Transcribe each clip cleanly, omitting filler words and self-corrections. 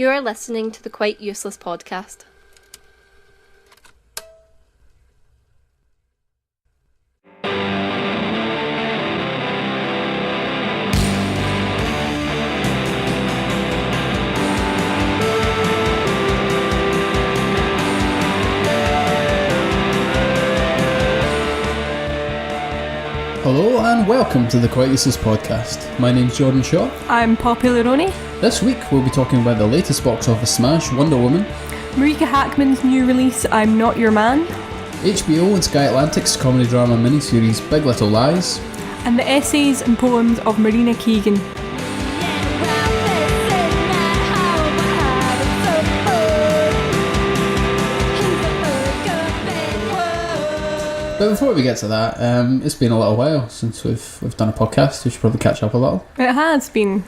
You are listening to the Quite Useless podcast. Hello and welcome to the Quite Useless podcast. My name's Jordan Shaw. I'm Poppy Lironi. This week we'll be talking about the latest box office smash, Wonder Woman, Marika Hackman's new release, I'm Not Your Man, HBO and Sky Atlantic's comedy drama miniseries Big Little Lies, and the essays and poems of Marina Keegan. But before we get to that, it's been a little while since we've done a podcast. We should probably catch up a little. It has been.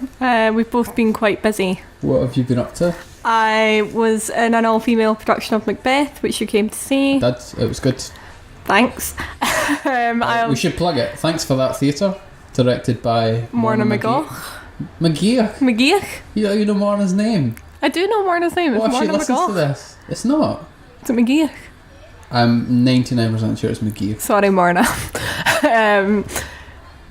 We've both been quite busy. What have you been up to? I was in an all-female production of Macbeth, which you came to see. It was good. Thanks. We should plug it. Thanks for That Theatre, directed by Morna McGough. McGeoch? You know Morna's name. I do know Morna's name. What It's if she Morna listens to McGough. this? It's not. It's a McGeoch. I'm 99% sure it's McGee. Sorry, Morna.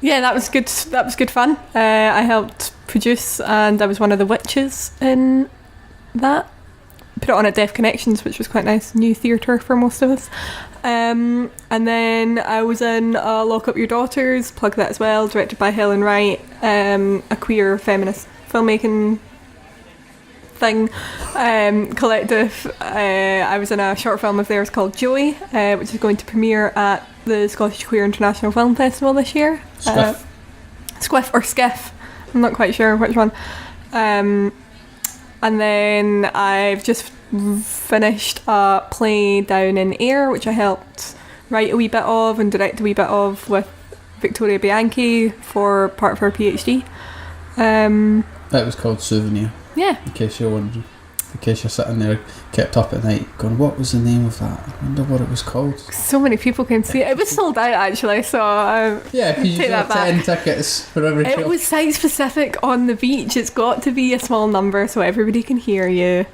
Yeah, that was good. That was good fun. I helped produce, and I was one of the witches in that. Put it on at Deaf Connections, which was quite nice. New theatre for most of us. And then I was in Lock Up Your Daughters, plug that as well, directed by Helen Wright, a queer feminist filmmaking thing, collective. I was in a short film of theirs called Joey, which is going to premiere at the Scottish Queer International Film Festival this year. Squiff or Skiff, I'm not quite sure which one. And then I've just finished a play down in Ayr, which I helped write a wee bit of and direct a wee bit of with Victoria Bianchi for part of her PhD. That was called Souvenir. Yeah. In case you're wondering. In case you're sitting there kept up at night going, what was the name of that? I wonder what it was called. So many people came to see it. It was sold out actually, so yeah, because you take that got 10 tickets for every show. It was site specific on the beach. It's got to be a small number so everybody can hear you.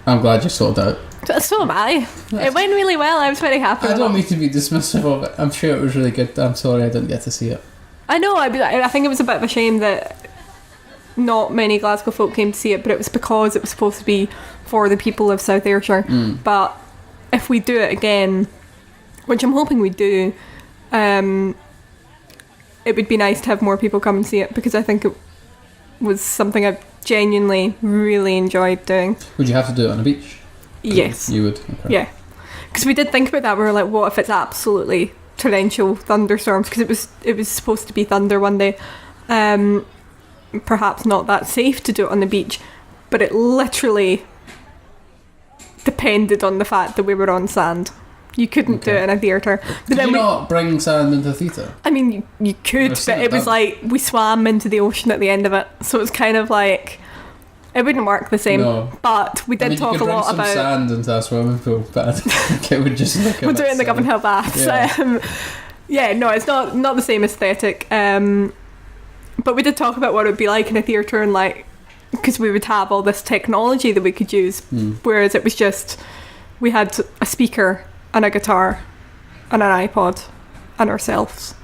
I'm glad you sold out. So am I. It went really well. I was very happy. I don't mean to be dismissive of it. I'm sure it was really good. I'm sorry I didn't get to see it. I know. I think it was a bit of a shame that not many Glasgow folk came to see it, but it was because it was supposed to be for the people of South Ayrshire. But if we do it again, which I'm hoping we do, it would be nice to have more people come and see it, because I think it was something I genuinely really enjoyed doing. Would you have to do it on a beach? Yes. You would? Okay. Yeah. Because we did think about that. We were like, what if it's absolutely torrential thunderstorms? Because it was supposed to be thunder one day. Perhaps not that safe to do it on the beach, but it literally depended on the fact that we were on sand. You couldn't do it in a theatre. Did you not bring sand into the theatre? I mean, you could, but it was like we swam into the ocean at the end of it, so it was kind of like it wouldn't work the same. No. But we did talk a lot about sand into a swimming pool, but I think it would just look. We'll do it in the Govan Hill baths. Yeah. No, it's not the same aesthetic. But we did talk about what it would be like in a theatre, and like, because we would have all this technology that we could use, whereas it was just, we had a speaker and a guitar and an iPod and ourselves.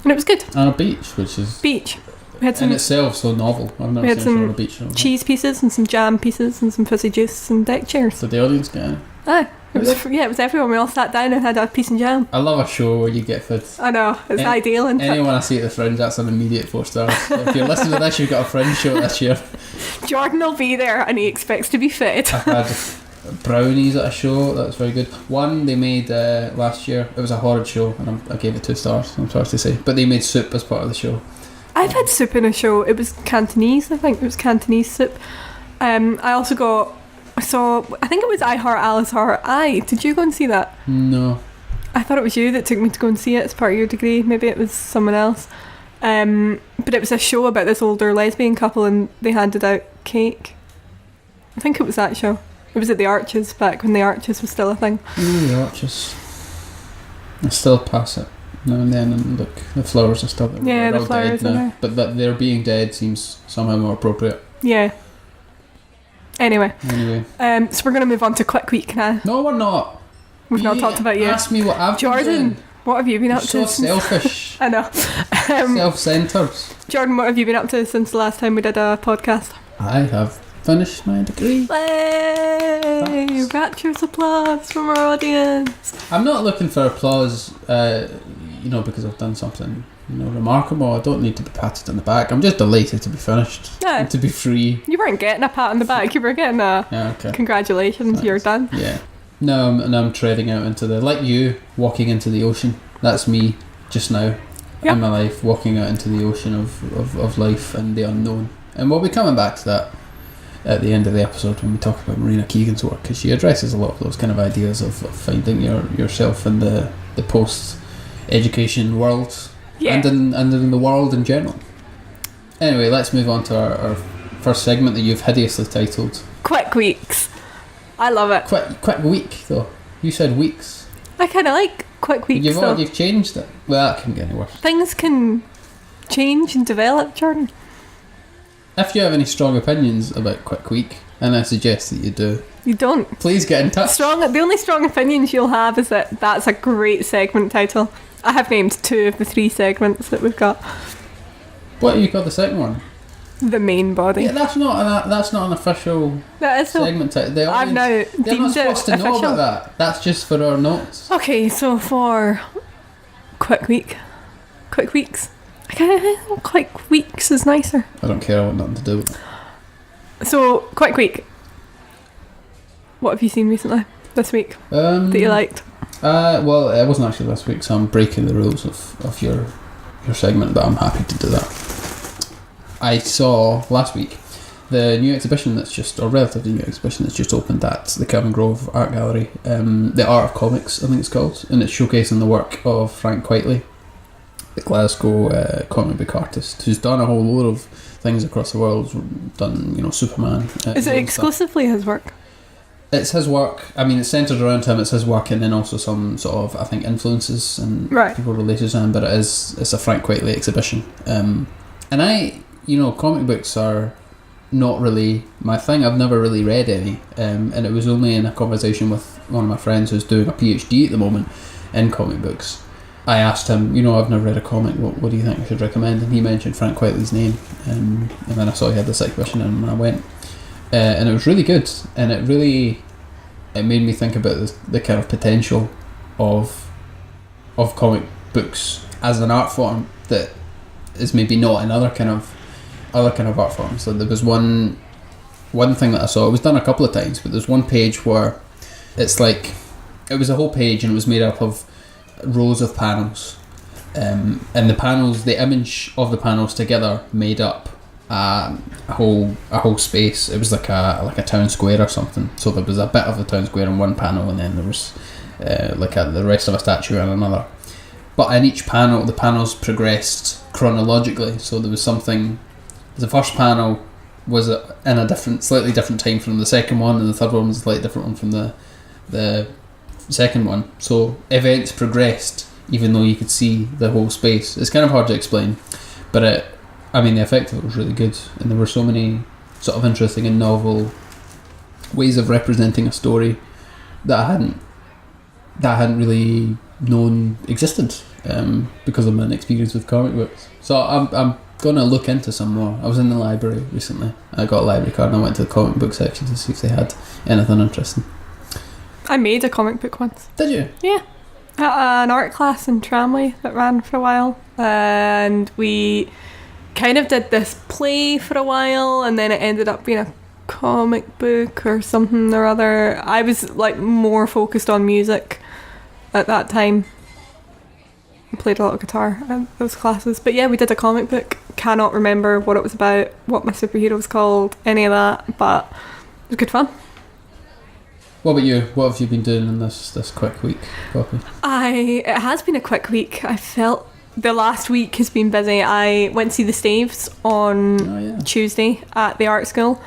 And it was good. And a beach, which is... Beach. We had some, in itself so novel. I've never seen a show on a beach. Cheese pieces and some jam pieces and some fizzy juice and deck chairs. Did the audience get it? Aye. It was everyone. We all sat down and had a piece and jam. I love a show where you get food. I know, it's ideal. Anyone I see at the Fringe, that's an immediate 4 stars. If you're listening to this, you've got a Fringe show this year. Jordan will be there and he expects to be fed. I had brownies at a show, that was very good. One they made last year, it was a horrid show, and I gave it 2 stars, I'm sorry to say. But they made soup as part of the show. I've had soup in a show. It was Cantonese, I think. It was Cantonese soup. I think it was I Heart Alice Heart I. Did you go and see that? No. I thought it was you that took me to go and see it as part of your degree. Maybe it was someone else. But it was a show about this older lesbian couple, and they handed out cake. I think it was that show. It was at the Arches, back when the Arches was still a thing. The Arches. I still pass it now and then, and look, the flowers are still there. Yeah, the flowers are there. But that their being dead seems somehow more appropriate. Yeah. Anyway. Anyway. So we're going to move on to Quick Week now. No, we're not. We've not talked about you. Ask me what I've been Jordan, doing. what have you been up So to? selfish. I know. Self-centred. Jordan, what have you been up to since the last time we did a podcast? I have finished my degree. Yay! Thanks. Rapturous applause from our audience. I'm not looking for applause, because I've done something, remarkable. I don't need to be patted on the back. I'm just delighted to be finished. Yeah. And to be free. You weren't getting a pat on the back, you were getting a Yeah, okay. congratulations, Thanks. you're done. Yeah. No, I'm treading out into like you, walking into the ocean. That's me just now in my life, walking out into the ocean of life and the unknown. And we'll be coming back to that at the end of the episode when we talk about Marina Keegan's work, because she addresses a lot of those kind of ideas of finding yourself in the post-education world and in the world in general. Anyway, let's move on to our first segment that you've hideously titled Quick Weeks. I love it. Quick Week, though. You said weeks. I kind of like Quick Weeks, though. You've changed it. Well, that couldn't get any worse. Things can change and develop, Jordan. If you have any strong opinions about Quick Week, and I suggest that you do, You don't. please get in touch. The only strong opinions you'll have is that that's a great segment title. I have named 2 of the 3 segments that we've got. What do you call the second one? The main body. Yeah, that's not an official That is so. segment title. I've now They're not deemed it supposed to know official. about that. That's just for our notes. Okay, so for Quick Weeks. I kind of think Quick Weeks is nicer. I don't care. I want nothing to do with it. So, Quick Week. What have you seen recently this week that you liked? Well, it wasn't actually this week, so I'm breaking the rules of your segment, but I'm happy to do that. I saw last week the new exhibition relatively new exhibition that's just opened at the Kelvin Grove Art Gallery, The Art of Comics, I think it's called, and it's showcasing the work of Frank Quitely, the Glasgow comic book artist, who's done a whole load of things across the world. Done, Superman. Is it exclusively his work? It's his work. I mean, it's centred around him. It's his work, and then also some sort of, I think, influences and people related to him. But it's a Frank Quitely exhibition. And comic books are not really my thing. I've never really read any. And it was only in a conversation with one of my friends who's doing a PhD at the moment in comic books. I asked him, I've never read a comic, what do you think I should recommend? And he mentioned Frank Quitely's name, and then I saw he had this exhibition, and I went, and it was really good, and it made me think about the kind of potential of comic books as an art form that is maybe not in other kind of art forms. So there was one thing that I saw. It was done a couple of times, but there's one page where it's like, it was a whole page, and it was made up of rows of panels, and the image of the panels together made up a whole space. It was like a town square or something. So there was a bit of the town square in one panel, and then there was the rest of a statue in another. But in each panel, the panels progressed chronologically. So there was something. The first panel was in a slightly different time from the second one, and the third one was a slightly different one from the second one. So events progressed even though you could see the whole space. It's kind of hard to explain, but the effect of it was really good, and there were so many sort of interesting and novel ways of representing a story that I hadn't really known existed, because of my experience with comic books. So I'm gonna look into some more. I was in the library recently. I got a library card and I went to the comic book section to see if they had anything interesting. I made a comic book once. Did you? Yeah. At an art class in Tramley that ran for a while. And we kind of did this play for a while, and then it ended up being a comic book or something or other. I was more focused on music at that time. I played a lot of guitar in those classes. But yeah, we did a comic book. Cannot remember what it was about, what my superhero was called, any of that, but it was good fun. What about you? What have you been doing in this quick week, Poppy? It has been a quick week. I felt the last week has been busy. I went to see the Staves on Tuesday at the art school,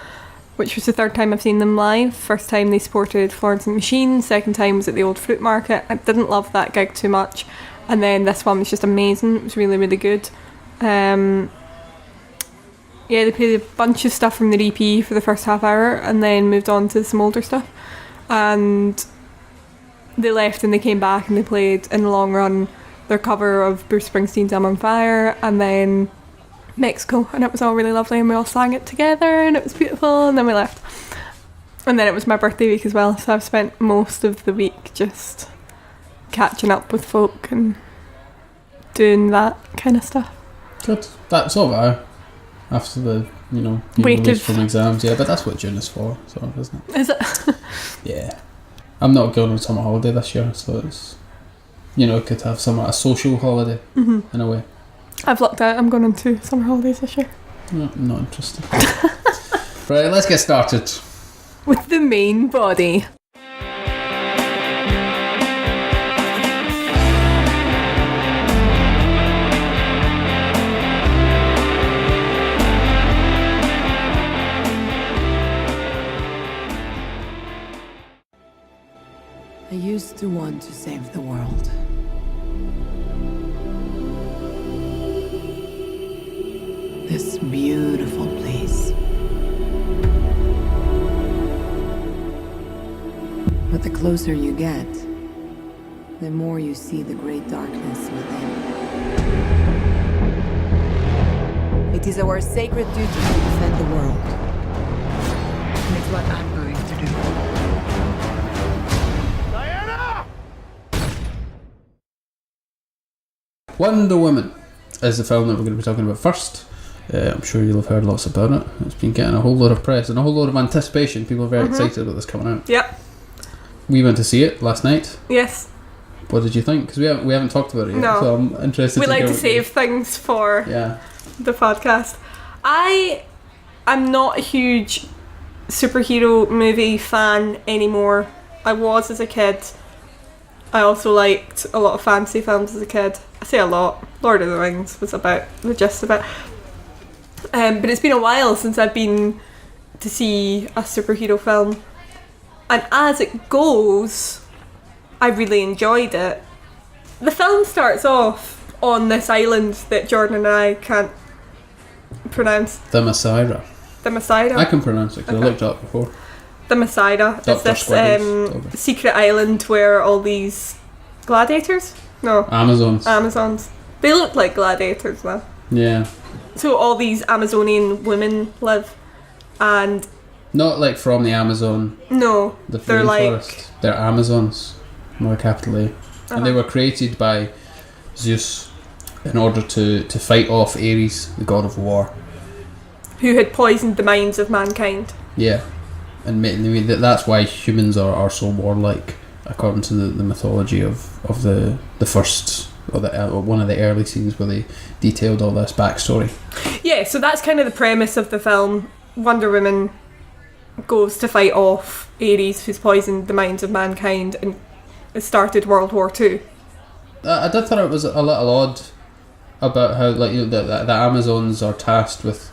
which was the third time I've seen them live. First time they supported Florence and the Machine. Second time was at the Old Fruit Market. I didn't love that gig too much. And then this one was just amazing. It was really, really good. Yeah, they played a bunch of stuff from their EP for the first half hour and then moved on to some older stuff. And they left and they came back and they played In the Long Run their cover of Bruce Springsteen's I'm on Fire, and then Mexico, and it was all really lovely and we all sang it together and it was beautiful, and then we left. And then it was my birthday week as well, so I've spent most of the week just catching up with folk and doing that kind of stuff. Good. That's all right. After the, being released from exams, yeah, but that's what June is for, sort of, isn't it? Is it? Yeah. I'm not going on summer holiday this year, so it's, good to have a social holiday, in a way. I've looked out, I'm going on 2 summer holidays this year. No, not interested. Right, let's get started. With the main body. I used to want to save the world. This beautiful place. But the closer you get, the more you see the great darkness within. It is our sacred duty to defend the world. And it's what I'm going to do. Wonder Woman is the film that we're going to be talking about first. I'm sure you'll have heard lots about it. It's been getting a whole lot of press and a whole lot of anticipation. People are very excited about this coming out. Yep. We went to see it last night. Yes. What did you think? Because we haven't talked about it yet. No. So I'm interested. We like to save things for the podcast. I'm not a huge superhero movie fan anymore. I was as a kid. I also liked a lot of fantasy films as a kid. I say a lot. Lord of the Rings was about the gist of it. But it's been a while since I've been to see a superhero film. And as it goes, I really enjoyed it. The film starts off on this island that Jordan and I can't pronounce. The Messiah. The Messiah? I can pronounce it because I looked it up before. The Messiah is this secret island where all these gladiators? No. Amazons. They look like gladiators though. Yeah. So all these Amazonian women live, and not like from the Amazon. No, they're like they're Amazons, with a capital A, and they were created by Zeus in order to fight off Ares, the god of war, who had poisoned the minds of mankind. Yeah, and that's why humans are so warlike, according to the mythology of the first. Or one of the early scenes where they detailed all this backstory. Yeah, so that's kind of the premise of the film. Wonder Woman goes to fight off Ares, who's poisoned the minds of mankind, and it started World War II. I did thought it was a little odd about how the Amazons are tasked with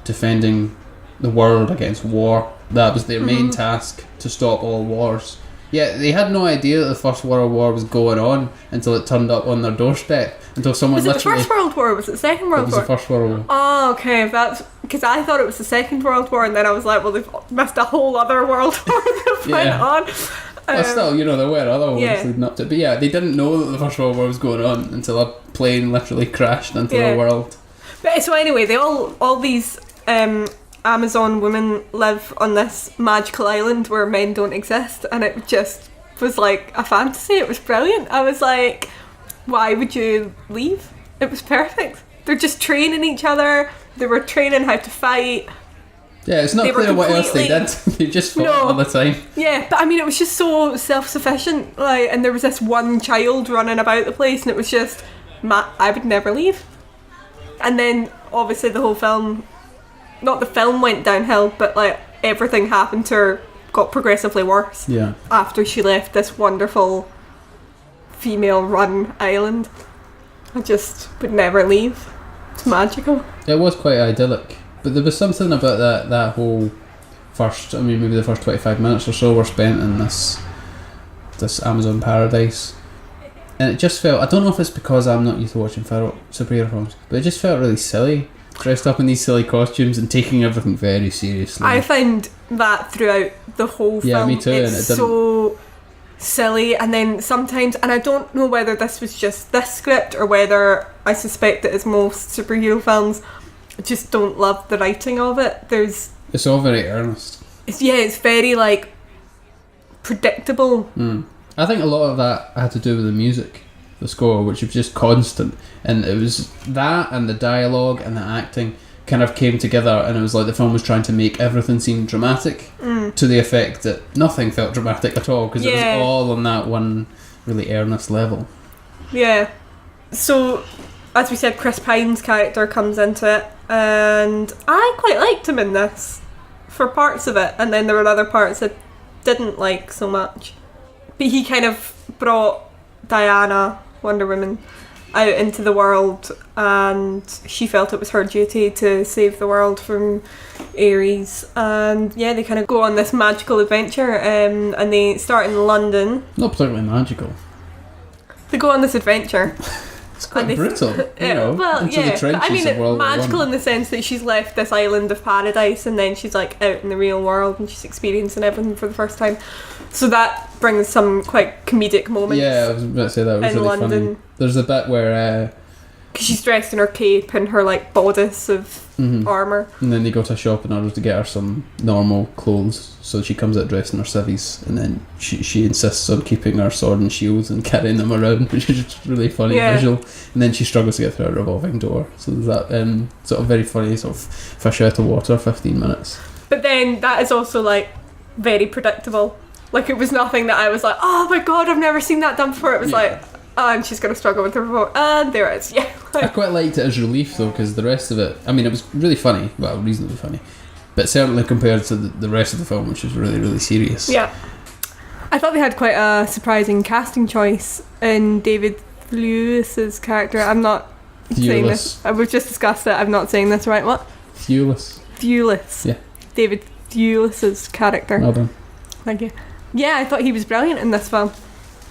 defending the world against war. That was their main task, to stop all wars. Yeah, they had no idea that the First World War was going on until it turned up on their doorstep. Until someone Was it the First World War? Was it the Second World War? It was the First World War. Oh, okay. That's because I thought it was the Second World War, and then I was like, well, they've missed a whole other World War that went on. But still, there were other ones leading up to it. But yeah, they didn't know that the First World War was going on until a plane literally crashed into the world. But so anyway, they all these Amazon women live on this magical island where men don't exist, and it just was like a fantasy. It was brilliant. I was like, why would you leave? It was perfect. They're just training each other. They were training how to fight. Yeah, it's not clear what else they did. They just fought all the time. Yeah, but I mean, it was just so self-sufficient. And there was this one child running about the place, and it was just, I would never leave. And then obviously the whole film, not the film went downhill, but everything happened to her, got progressively worse. Yeah. After she left this wonderful female-run island, I just would never leave. It's magical. It was quite idyllic, but there was something about that whole maybe the first 25 minutes or so were spent in this Amazon paradise, and it just felt, I don't know if it's because I'm not used to watching superhero films, but it just felt really silly. dressed up in these silly costumes and taking everything very seriously. I found that throughout the whole film. Yeah, me too. It's and it didn't... so silly, and then sometimes, and I don't know whether this was just this script or whether I suspect that as most superhero films, I just don't love the writing of it. It's all very earnest. It's very like predictable. I think a lot of that had to do with the music, the score, which was just constant, and it was that and the dialogue and the acting kind of came together, and it was like the film was trying to make everything seem dramatic to the effect that nothing felt dramatic at all, because it was all on that one really earnest level. Yeah. So, as we said, Chris Pine's character comes into it, and I quite liked him in this for parts of it, and then there were other parts I didn't like so much. But he kind of brought Diana, Wonder Woman, out into the world, and she felt it was her duty to save the world from Ares, and they kind of go on this magical adventure, and they start in London. Not particularly magical. They go on this adventure. It's quite brutal, into the trenches I mean, of World War magical I. in the sense that she's left this island of paradise, and then she's like out in the real world, and she's experiencing everything for the first time. So that brings some quite comedic moments. Yeah, I was about to say that was in really London. funny. There's a bit where because she's dressed in her cape and her like bodice of armour, and then they go to a shop in order to get her some normal clothes, so she comes out dressed in her civvies, and then she insists on keeping her sword and shields and carrying them around, which is just really funny visual, and then she struggles to get through a revolving door, so there's that sort of very funny sort of fish out of water 15 minutes. But then that is also like very predictable. Like, it was nothing that I was like, oh my god, I've never seen that done before. It was like, and she's going to struggle with the remote, and there it is. Yeah. I quite liked it as relief though, because the rest of it, I mean, it was really funny, well, reasonably funny, but certainly compared to the rest of the film, which was really, really serious. Yeah. I thought they had quite a surprising casting choice in David Thewlis's character. I'm not saying this. We've just discussed it. I'm not saying this right. What? Thewlis. Yeah. David Thewlis's character. Well done. Thank you. Yeah, I thought he was brilliant in this film,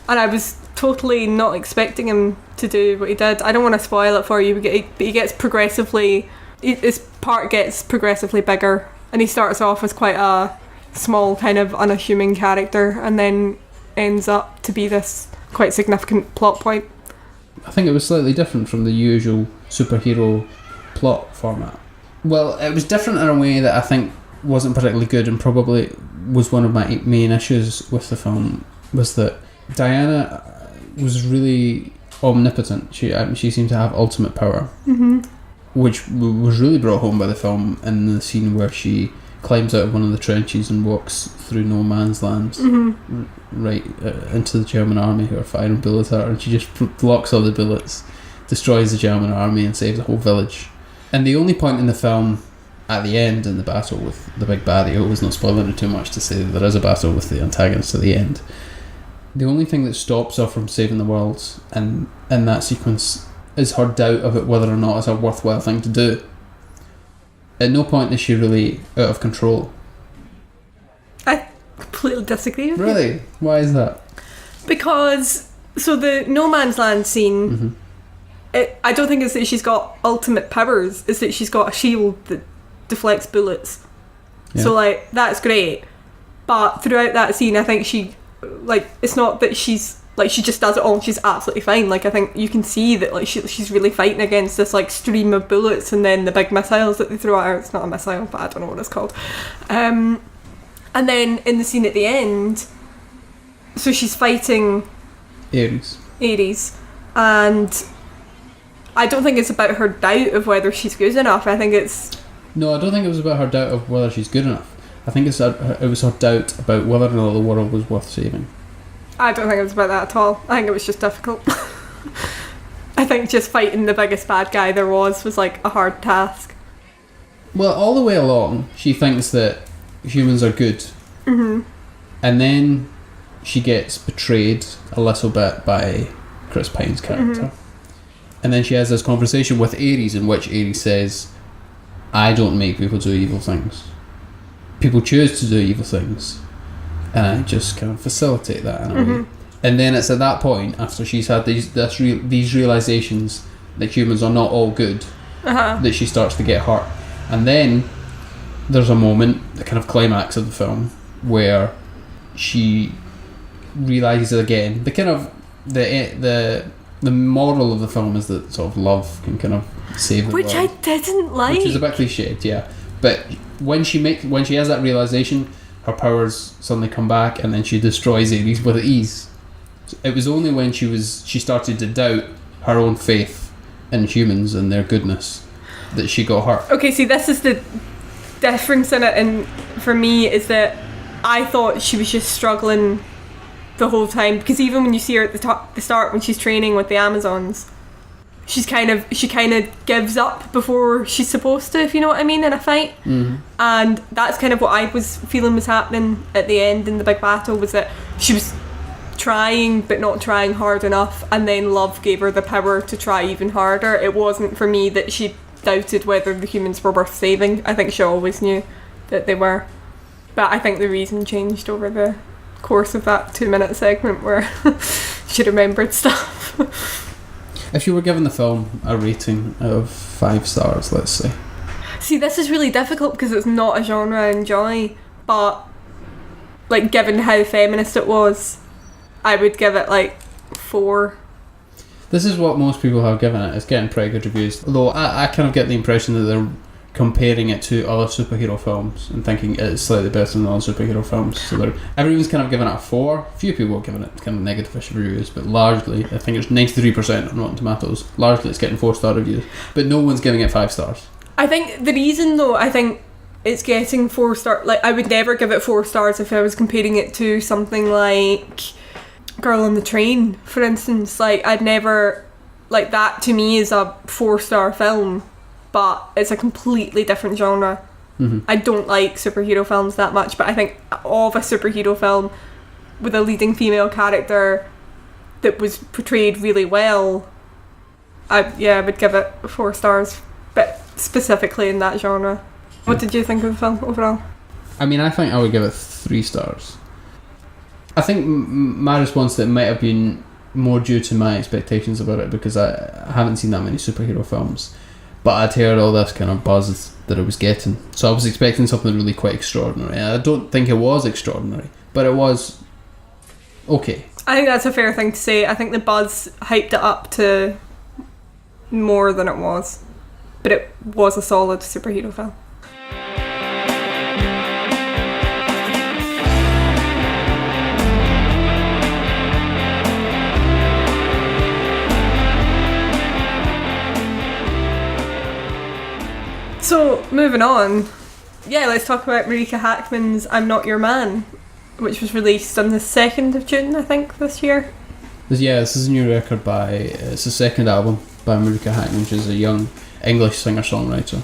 and I was totally not expecting him to do what he did. I don't want to spoil it for you, but he gets progressively, his part gets progressively bigger, and he starts off as quite a small, kind of unassuming character, and then ends up to be this quite significant plot point. I think it was slightly different from the usual superhero plot format. Well, it was different in a way that I think wasn't particularly good, and probably was one of my main issues with the film, was that Diana was really omnipotent. She seemed to have ultimate power, which was really brought home by the film in the scene where she climbs out of one of the trenches and walks through no man's land right into the German army who are firing bullets at her, and she just blocks all the bullets, destroys the German army, and saves a whole village. And the only point in the film at the end, in the battle with the big baddie, I was not spoiling it too much to say that there is a battle with the antagonist at the end, the only thing that stops her from saving the world in that sequence is her doubt about whether or not it's a worthwhile thing to do. At no point is she really out of control. I completely disagree with you. Really? Why is that? Because, so the no man's land scene, I don't think it's that she's got ultimate powers, it's that she's got a shield that deflects bullets. Yeah. So like, that's great, but throughout that scene I think she, like, it's not that she's like, she just does it all and she's absolutely fine. Like, I think you can see that like she's really fighting against this like stream of bullets, and then the big missiles that they throw at her. It's not a missile, but I don't know what it's called. And then in the scene at the end, so she's fighting Ares, and I don't think it's about her doubt of whether she's good enough. I think it's... No, I don't think it was about her doubt of whether she's good enough. I think it was her doubt about whether or not the world was worth saving. I don't think it was about that at all. I think it was just difficult. I think just fighting the biggest bad guy there was like a hard task. Well, all the way along, she thinks that humans are good. And then she gets betrayed a little bit by Chris Pine's character. And then she has this conversation with Ares, in which Ares says, I don't make people do evil things. People choose to do evil things, and I just kind of facilitate that in a way. And then it's at that point, after she's had these realizations that humans are not all good, that she starts to get hurt. And then there's a moment, the kind of climax of the film, where she realises again, the kind of the moral of the film is that sort of love can kind of save the world. Which I didn't like. Which is a bit cliched, yeah. But when she has that realisation, her powers suddenly come back, and then she destroys Ares with ease. It was only when she started to doubt her own faith in humans and their goodness that she got hurt. Okay, see, this is the difference in it, and for me is that I thought she was just struggling the whole time, because even when you see her at the start when she's training with the Amazons, she kind of gives up before she's supposed to, if you know what I mean, in a fight. And that's kind of what I was feeling was happening at the end in the big battle, was that she was trying but not trying hard enough, and then love gave her the power to try even harder. It wasn't for me that she doubted whether the humans were worth saving. I think she always knew that they were, but I think the reason changed over the course of that 2-minute segment where she remembered stuff. If you were given the film a rating of 5 stars, let's say. See, this is really difficult because it's not a genre I enjoy, but like given how feminist it was, I would give it like 4. This is what most people have given it. It's getting pretty good reviews. Although I kind of get the impression that they're comparing it to other superhero films and thinking it's slightly better than other superhero films. So everyone's kind of given it a 4. A few people have given it kind of negative reviews, but largely, I think it's 93% on Rotten Tomatoes. Largely it's getting 4-star reviews, but no one's giving it 5 stars. I think the reason though, I think it's getting 4 stars, like I would never give it 4 stars if I was comparing it to something like Girl on the Train, for instance. Like I'd never, like that to me is a 4-star film, but it's a completely different genre. I don't like superhero films that much, but I think of a superhero film with a leading female character that was portrayed really well, I would give it 4 stars, but specifically in that genre. What did you think of the film overall? I mean, I think I would give it 3 stars. I think my response to it might have been more due to my expectations about it, because I haven't seen that many superhero films. But I'd heard all this kind of buzz that I was getting, so I was expecting something really quite extraordinary. And I don't think it was extraordinary, but it was okay. I think that's a fair thing to say. I think the buzz hyped it up to more than it was, but it was a solid superhero film. So, moving on, let's talk about Marika Hackman's I'm Not Your Man, which was released on the 2nd of June, I think, this year. This is a new record it's the second album by Marika Hackman, which is a young English singer-songwriter.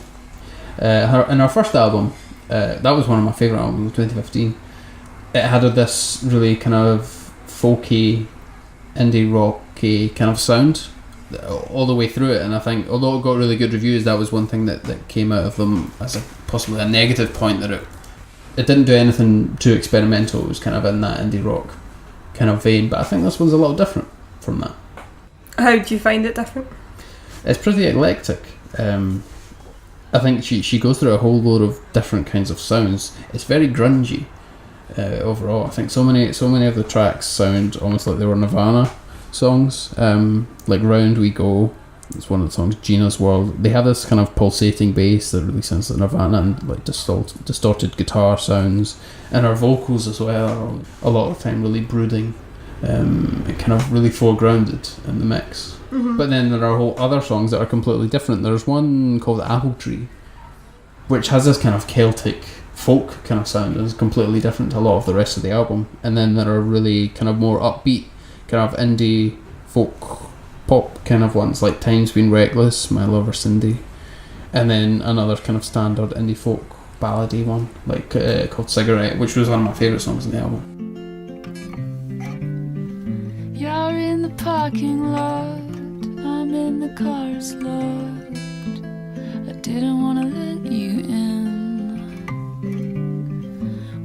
Her first album, that was one of my favourite albums, 2015. It had this really kind of folky, indie rocky kind of sound all the way through it, and I think although it got really good reviews, that was one thing that came out of them as possibly a negative point, that it didn't do anything too experimental. It was kind of in that indie rock kind of vein, but I think this one's a little different from that. How do you find it different? It's pretty eclectic. I think she goes through a whole load of different kinds of sounds. It's very grungy overall. I think so many of the tracks sound almost like they were Nirvana songs, like Round We Go. It's one of the songs. Gina's World. They have this kind of pulsating bass that really sounds like Nirvana, and like distorted guitar sounds, and her vocals as well are a lot of the time really brooding, and kind of really foregrounded in the mix. But then there are whole other songs that are completely different. There's one called Apple Tree, which has this kind of Celtic folk kind of sound, and is completely different to a lot of the rest of the album. And then there are really kind of more upbeat kind of indie folk pop kind of ones, like Time's Been Reckless, My Lover Cindy, and then another kind of standard indie folk ballady one like called Cigarette, which was one of my favourite songs in the album. You're in the parking lot, I'm in the car's locked, I didn't want to let you in.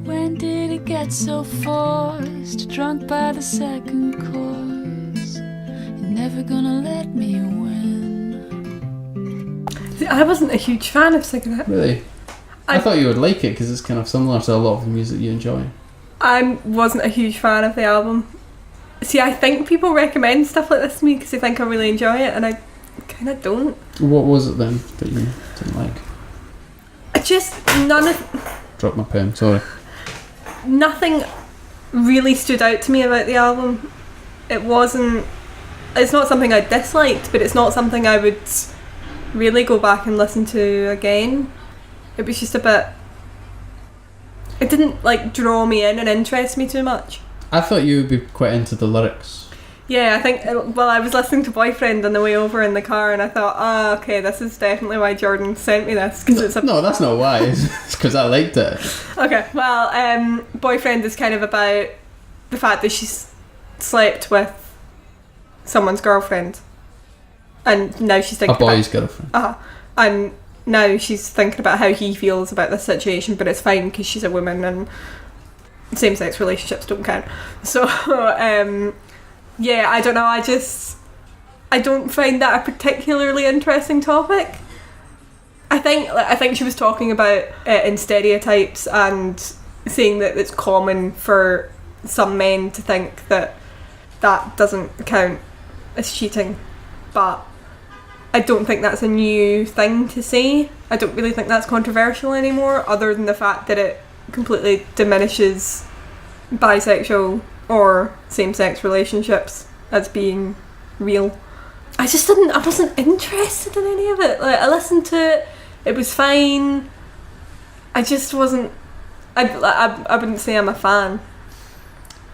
When did it get so forced, drunk by the second course, you're never gonna let me win. I wasn't a huge fan of Cigarette. Really? I thought you would like it because it's kind of similar to a lot of the music you enjoy. I wasn't a huge fan of the album. See, I think people recommend stuff like this to me because they think I really enjoy it, and I kind of don't. What was it then that you didn't like? Drop my pen, sorry. Nothing really stood out to me about the album. It's not something I disliked, but it's not something I would really go back and listen to again. It was just a bit... It didn't, like, draw me in and interest me too much. I thought you would be quite into the lyrics. Yeah, I think... Well, I was listening to Boyfriend on the way over in the car, and I thought, okay, this is definitely why Jordan sent me this. No, that's not why. It's because I liked it. Okay, well, Boyfriend is kind of about the fact that she's slept with someone's girlfriend, and now she's thinking a boy's girlfriend. And now she's thinking about how he feels about this situation, but it's fine because she's a woman and same-sex relationships don't count. So, yeah, I don't know. I don't find that a particularly interesting topic. I think she was talking about it in stereotypes and saying that it's common for some men to think that doesn't count as cheating, but I don't think that's a new thing to say. I don't really think that's controversial anymore, other than the fact that it completely diminishes bisexual or same-sex relationships as being real. I wasn't interested in any of it. Like, I listened to it was fine. I just wasn't... I wouldn't say I'm a fan.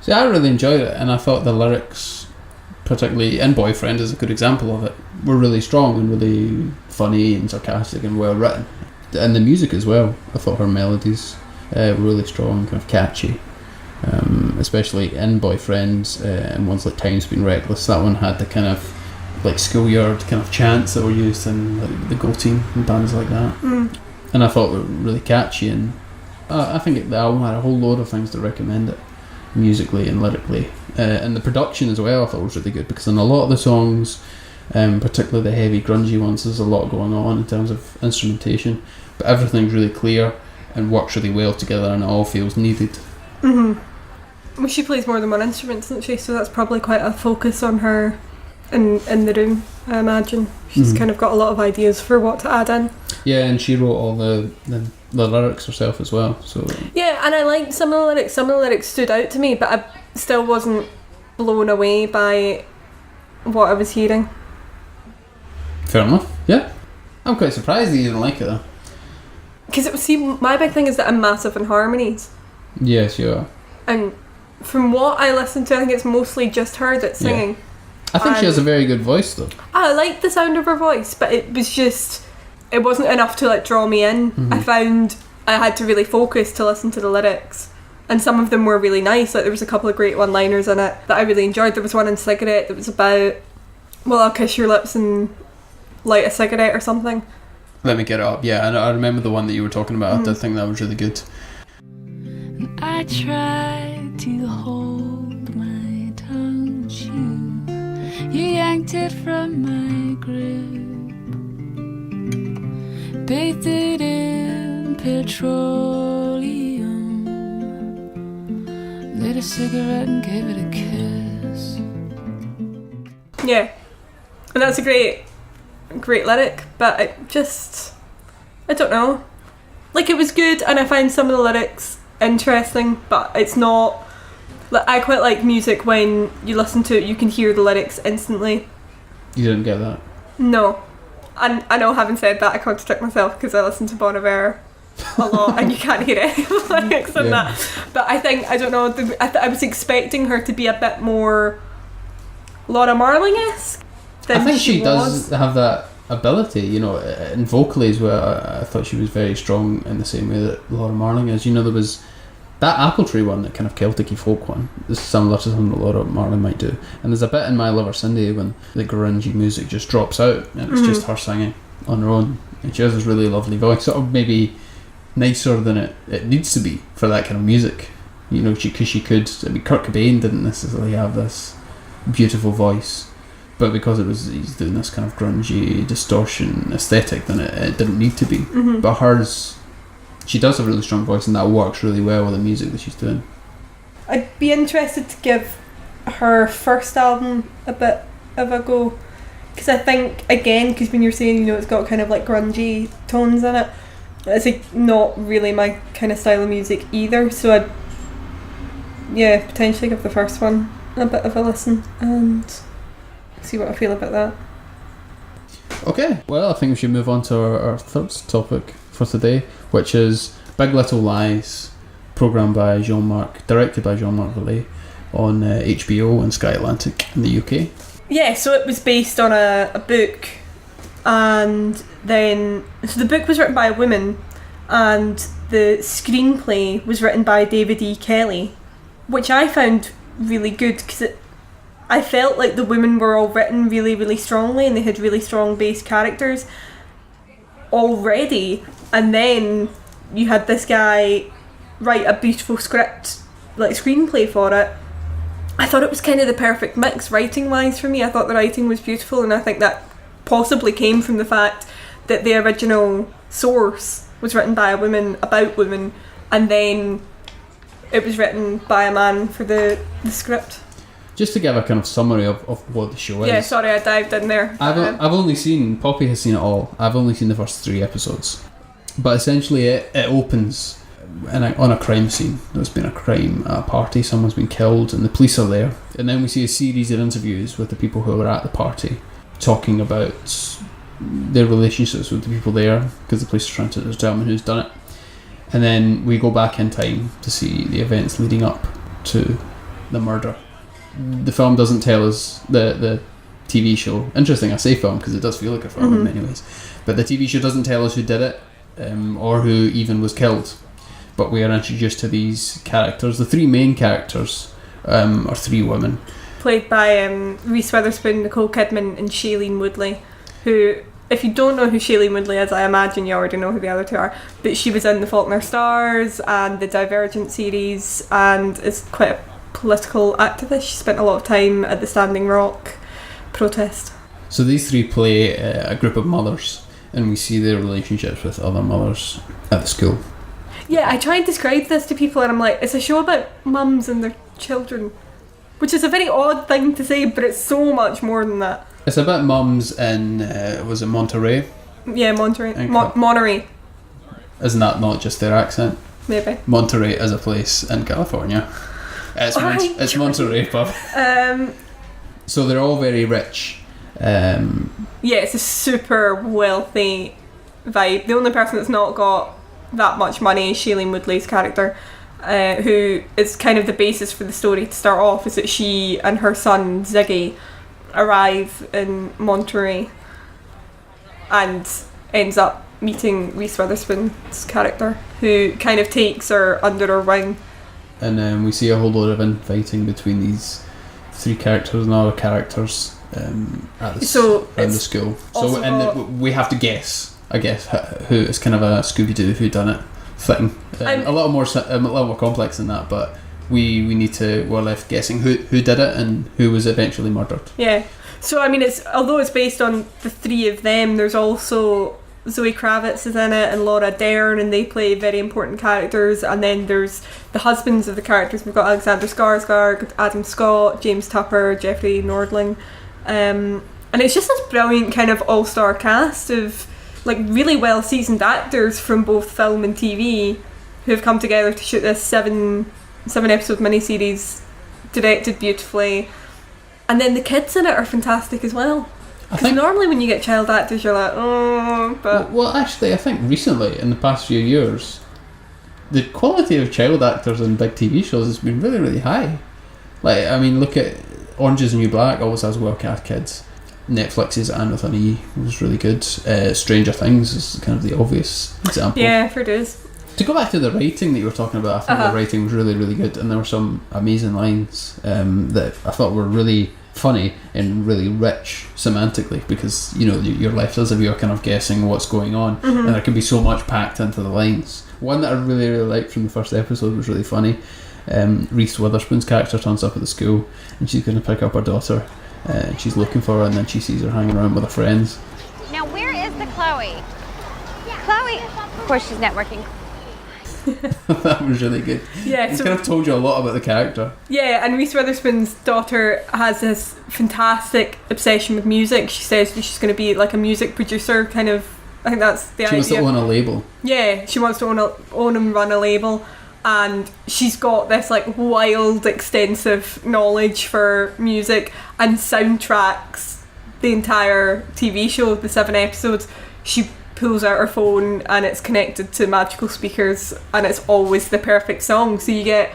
See, I really enjoyed it, and I thought the lyrics, particularly in Boyfriend is a good example of it, were really strong and really funny and sarcastic and well written. And the music as well. I thought her melodies were really strong, kind of catchy. Especially in Boyfriend, and ones like Time's Been Reckless. That one had the kind of like schoolyard kind of chants that were used in like the Go Team and bands like that. And I thought they were really catchy, and I think the album had a whole load of things to recommend it, musically and lyrically. And the production as well I thought was really good, because in a lot of the songs, particularly the heavy grungy ones, there's a lot going on in terms of instrumentation, but everything's really clear and works really well together, and it all feels needed. Well, she plays more than one instrument, doesn't she? So that's probably quite a focus on her in the room, I imagine. She's kind of got a lot of ideas for what to add in. Yeah, and she wrote all the lyrics herself as well. So yeah, and I liked some of the lyrics. Some of the lyrics stood out to me, but I still wasn't blown away by what I was hearing. Fair enough. Yeah, I'm quite surprised that you didn't like it though. Because my big thing is that I'm massive in harmonies. Yes, you are. And from what I listened to, I think it's mostly just her that's singing. Yeah. I think she has a very good voice though. I liked the sound of her voice, but it wasn't enough to like draw me in. I found I had to really focus to listen to the lyrics, and some of them were really nice. Like there was a couple of great one-liners in it that I really enjoyed. There was one in Cigarette that was about, well, I'll kiss your lips and light a cigarette or something. Let me get it up. Yeah, I remember the one that you were talking about. I did think that was really good. I tried to hold my tongue, you yanked it from my grip, bathed it in petroleum, lit a cigarette and gave it a kiss. Yeah, and that's a great lyric, but I don't know. Like, it was good, and I find some of the lyrics interesting, but it's not... Like, I quite like music when you listen to it, you can hear the lyrics instantly. You didn't get that? No. And I know, having said that, I contradict myself because I listen to Bon Iver a lot and you can't hear any of the lyrics in that. But I think, I don't know, I was expecting her to be a bit more Laura Marling-esque than I think she does have that ability, you know, and vocally as well. I thought she was very strong in the same way that Laura Marling is. You know, there was that apple tree one, that kind of Celtic-y folk one, is similar to something that Laura Marling might do. And there's a bit in My Lover Cindy when the grungy music just drops out and it's just her singing on her own, and she has this really lovely voice, sort of maybe nicer than it needs to be for that kind of music, you know, because she could, I mean, Kurt Cobain didn't necessarily have this beautiful voice, but because he's doing this kind of grungy distortion aesthetic, then it didn't need to be. Mm-hmm. But hers, she does have a really strong voice, and that works really well with the music that she's doing. I'd be interested to give her first album a bit of a go, because I think, again, because when you're saying, it's got kind of like grungy tones in it, it's like not really my kind of style of music either, so I'd potentially give the first one a bit of a listen and see what I feel about that. Okay, well, I think we should move on to our third topic for today, which is Big Little Lies, programmed by directed by Jean-Marc Vallée on HBO and Sky Atlantic in the UK. Yeah, so it was based on a book, and then so the book was written by a woman, and the screenplay was written by David E. Kelly, which I found really good because I felt like the women were all written really, really strongly, and they had really strong base characters already, and then you had this guy write a beautiful script, like screenplay for it. I thought it was kind of the perfect mix writing wise for me. I thought the writing was beautiful, and I think that possibly came from the fact that the original source was written by a woman about women, and then it was written by a man for the script. Just to give a kind of summary of what the show is. Yeah, sorry, I dived in there. I've only seen, Poppy has seen it all, I've only seen the first 3 episodes. But essentially it opens on a crime scene. There's been a crime at a party, someone's been killed, and the police are there. And then we see a series of interviews with the people who were at the party, talking about their relationships with the people there, because the police are trying to determine who's done it. And then we go back in time to see the events leading up to the murder. The film doesn't tell us, the TV show, interesting I say film because it does feel like a film in many ways, but the TV show doesn't tell us who did it, or who even was killed, but we are introduced to these characters. The 3 main characters are 3 women, played by Reese Witherspoon, Nicole Kidman and Shailene Woodley, who, if you don't know who Shailene Woodley is, I imagine you already know who the other 2 are, but she was in The Fault in Our Stars and the Divergent series, and is quite a political activist. She spent a lot of time at the Standing Rock protest. So these 3 play a group of mothers, and we see their relationships with other mothers at the school. Yeah, I try and describe this to people, and I'm like, it's a show about mums and their children, which is a very odd thing to say, but it's so much more than that. It's about mums in, was it Monterey? Yeah, Monterey. Monterey. Isn't that not just their accent? Maybe. Monterey is a place in California. It's Monterey pub. So they're all very rich. Yeah, it's a super wealthy vibe. The only person that's not got that much money is Shailene Woodley's character, who is kind of the basis for the story to start off, is that she and her son Ziggy arrive in Monterey and ends up meeting Reese Witherspoon's character, who kind of takes her under her wing. And then we see a whole load of infighting between these 3 characters and other characters at the school. So we have to guess, I guess, who is kind of a Scooby-Doo whodunit thing. A little more complex than that, but we're left guessing who did it and who was eventually murdered. Yeah. So I mean, although it's based on the 3 of them, there's also Zoe Kravitz is in it and Laura Dern, and they play very important characters. And then there's the husbands of the characters. We've got Alexander Skarsgård, Adam Scott, James Tupper, Jeffrey Nordling, and it's just this brilliant kind of all-star cast of like really well seasoned actors from both film and TV who have come together to shoot this 7 episode miniseries, directed beautifully. And then the kids in it are fantastic as well. Because normally when you get child actors, you're like, oh, but... Well, actually, I think recently, in the past few years, the quality of child actors in big TV shows has been really, really high. Like, I mean, look at Orange is the New Black, always has well-cast kids. Netflix's Anne with an E was really good. Stranger Things is kind of the obvious example. Yeah, for it is. To go back to the writing that you were talking about, I think the writing was really, really good, and there were some amazing lines that I thought were really funny and really rich semantically, because you're left as if you're kind of guessing what's going on, and there can be so much packed into the lines. One that I really, really liked from the first episode was really funny. Reese Witherspoon's character turns up at the school, and she's going to pick up her daughter, she's looking for her, and then she sees her hanging around with her friends. Now, where is the Chloe? Chloe! Of course, she's networking. That was really good. Yeah, it's kind of told you a lot about the character. Yeah, and Reese Witherspoon's daughter has this fantastic obsession with music. She says that she's going to be like a music producer, kind of. I think that's the idea. She wants to own a label. Yeah, she wants to own and run a label, and she's got this like wild, extensive knowledge for music and soundtracks. The entire TV show, the 7 episodes, she pulls out her phone and it's connected to magical speakers, and it's always the perfect song. So you get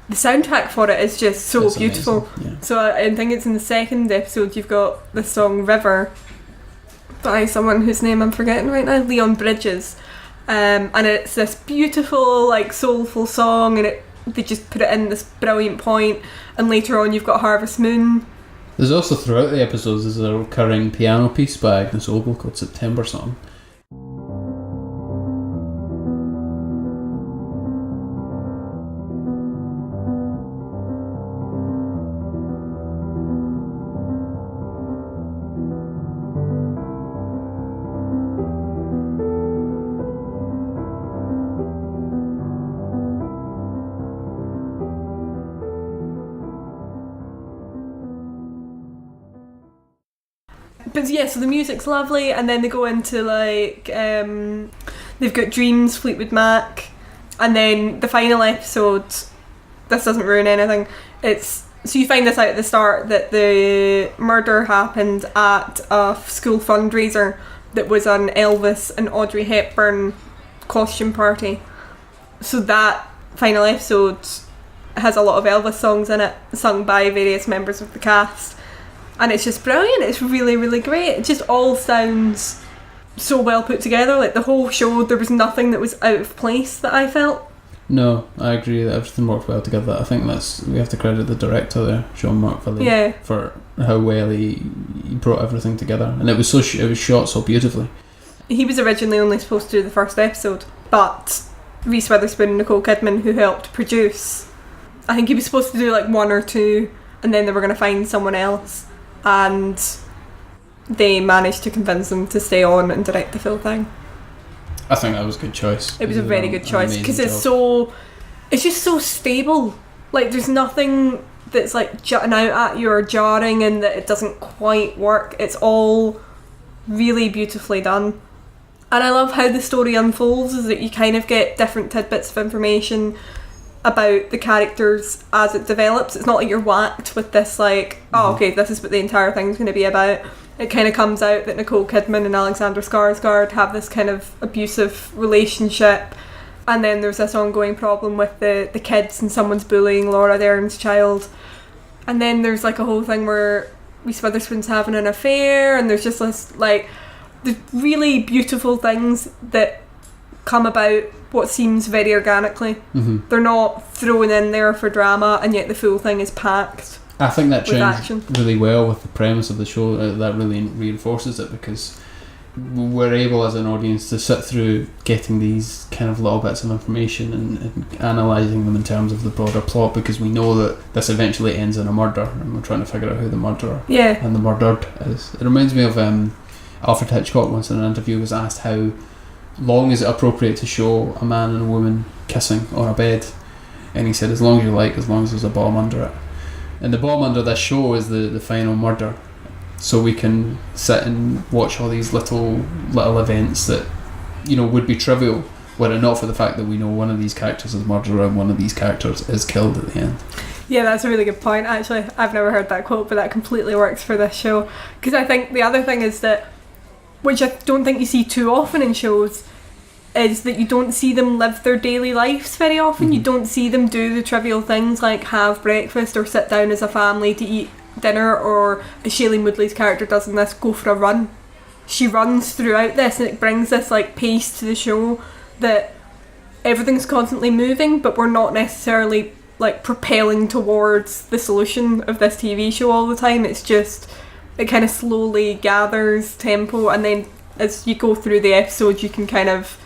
the soundtrack for it is just so it's beautiful. Yeah. So I think it's in the 2nd episode you've got the song River by someone whose name I'm forgetting right now, Leon Bridges, and it's this beautiful like soulful song, and they just put it in this brilliant point. And later on you've got Harvest Moon. There's also throughout the episodes there's a recurring piano piece by Agnes Obel called September Song. But yeah, so the music's lovely, and then they go into like they've got Dreams, Fleetwood Mac, and then the final episode, this doesn't ruin anything, it's so you find this out at the start that the murder happened at a school fundraiser that was an Elvis and Audrey Hepburn costume party. So that final episode has a lot of Elvis songs in it, sung by various members of the cast. And it's just brilliant. It's really, really great. It just all sounds so well put together. Like the whole show, there was nothing that was out of place that I felt. No, I agree that everything worked well together. I think we have to credit the director there, Jean-Marc Vallée, for how well he brought everything together. And it was shot so beautifully. He was originally only supposed to do the first episode, but Reese Witherspoon and Nicole Kidman, who helped produce, I think he was supposed to do like 1 or 2, and then they were going to find someone else. And they managed to convince them to stay on and direct the full thing. I think that was a good choice. It was a very good choice because it's just so stable. Like there's nothing that's like jutting out at you or jarring and that it doesn't quite work. It's all really beautifully done. And I love how the story unfolds, is that you kind of get different tidbits of information about the characters as it develops. It's not like you're whacked with this like, oh okay, this is what the entire thing's going to be about. It kind of comes out that Nicole Kidman and Alexander Skarsgård have this kind of abusive relationship, and then there's this ongoing problem with the kids, and someone's bullying Laura Dern's child, and then there's like a whole thing where Reese Witherspoon's having an affair, and there's just this like the really beautiful things that come about what seems very organically. Mm-hmm. They're not thrown in there for drama, and yet the full thing is packed. I think that changed really well with the premise of the show. That really reinforces it, because we're able as an audience to sit through getting these kind of little bits of information and analysing them in terms of the broader plot, because we know that this eventually ends in a murder, and we're trying to figure out who the murderer and the murdered is. It reminds me of Alfred Hitchcock once in an interview was asked how long is it appropriate to show a man and a woman kissing on a bed, and he said as long as you like, as long as there's a bomb under it. And the bomb under this show is the final murder, so we can sit and watch all these little events that, you know, would be trivial were it not for the fact that we know one of these characters is murdered and one of these characters is killed at the end. Yeah, that's a really good point. Actually, I've never heard that quote, but that completely works for this show, because I think the other thing is that, which I don't think you see too often in shows, is that you don't see them live their daily lives very often. Mm-hmm. You don't see them do the trivial things like have breakfast or sit down as a family to eat dinner, or as Shailene Woodley's character does in this, go for a run. She runs throughout this, and it brings this like pace to the show that everything's constantly moving, but we're not necessarily like propelling towards the solution of this TV show all the time. It's just, it kind of slowly gathers tempo, and then as you go through the episode you can kind of,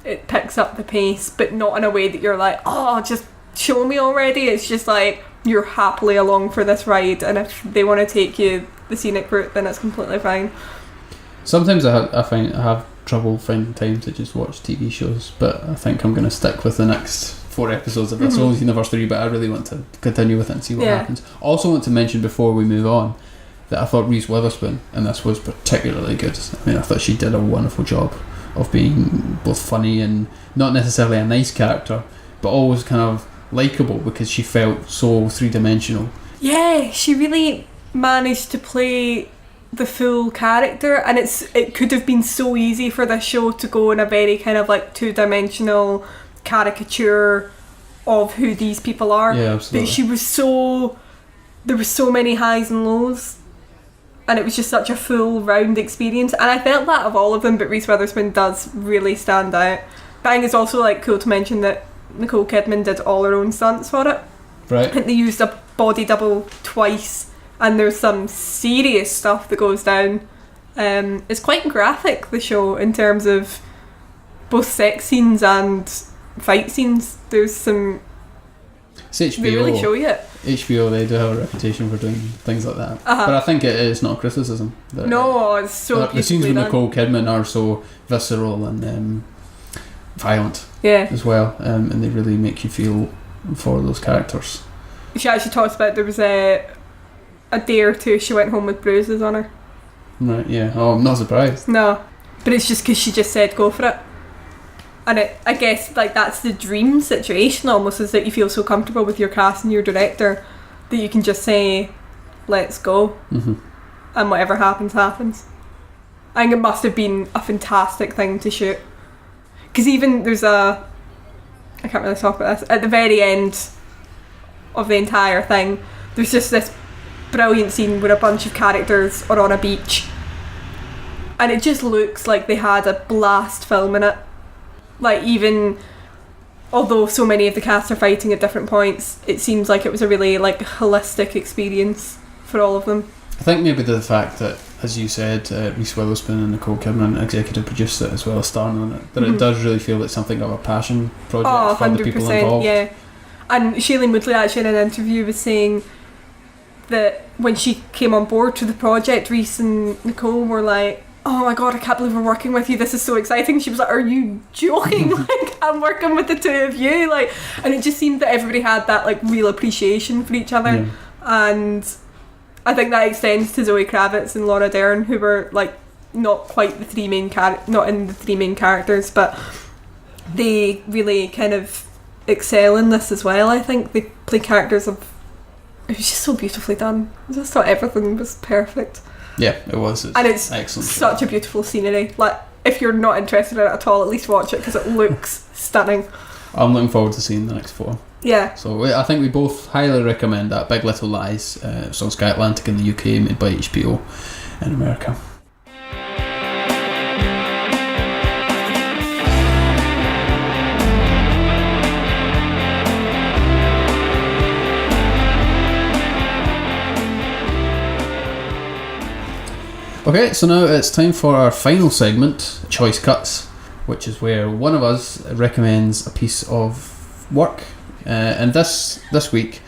it picks up the pace, but not in a way that you're like, oh, just show me already. It's just like, you're happily along for this ride, and if they want to take you the scenic route, then it's completely fine. Sometimes I have trouble finding time to just watch TV shows, but I think I'm going to stick with the next 4 episodes of this. I've only seen the first 3, but I really want to continue with it and see what happens. Also want to mention before we move on that I thought Reese Witherspoon in this was particularly good. I mean, I thought she did a wonderful job of being both funny and not necessarily a nice character, but always kind of likeable, because she felt so three-dimensional. Yeah, she really managed to play the full character, and it could have been so easy for this show to go in a very kind of like two-dimensional caricature of who these people are. Yeah, absolutely. But there were so many highs and lows, and it was just such a full round experience, and I felt that of all of them, but Reese Witherspoon does really stand out. But I think it's also like cool to mention that Nicole Kidman did all her own stunts for it. Right. I think they used a body double twice, and there's some serious stuff that goes down. It's quite graphic, the show, in terms of both sex scenes and fight scenes. There's some... It's HBO. They really show you it. HBO, they do have a reputation for doing things like that. But I think it is not criticism. No, it's so beautifully the scenes with done. Nicole Kidman are so visceral and violent as well, and they really make you feel for those characters. She actually talks about there was a day or two she went home with bruises on her. Right, yeah. Oh, I'm not surprised. No, but it's just because she just said go for it. And I guess like that's the dream situation almost, is that you feel so comfortable with your cast and your director that you can just say, let's go. And whatever happens, happens. I think it must have been a fantastic thing to shoot. Because even there's I can't really talk about this, at the very end of the entire thing, there's just this brilliant scene where a bunch of characters are on a beach, and it just looks like they had a blast filming it. Like, even although so many of the cast are fighting at different points, it seems like it was a really like holistic experience for all of them. I think maybe the fact that, as you said, Reese Witherspoon and Nicole Kidman executive produced it as well as starring on it, that it does really feel like something of a passion project for the people involved. Yeah. And Shailene Woodley actually in an interview was saying that when she came on board to the project, Reese and Nicole were like, oh my god, I can't believe we're working with you, this is so exciting. She was like, are you joking? Like, I'm working with the two of you. Like, and it just seemed that everybody had that like real appreciation for each other. And I think that extends to Zoe Kravitz and Laura Dern, who were like not quite the three main not in the three main characters, but they really kind of excel in this as well. I think they play characters of... It was just so beautifully done. I just thought everything was perfect. Yeah, it was. And it's excellent. Such a beautiful scenery. Like, if you're not interested in it at all, at least watch it because it looks stunning. I'm looking forward to seeing the next 4. Yeah. So I think we both highly recommend that. Big Little Lies. It's on Sky Atlantic in the UK, made by HBO in America. Okay, so now it's time for our final segment, Choice Cuts, which is where one of us recommends a piece of work. And this week,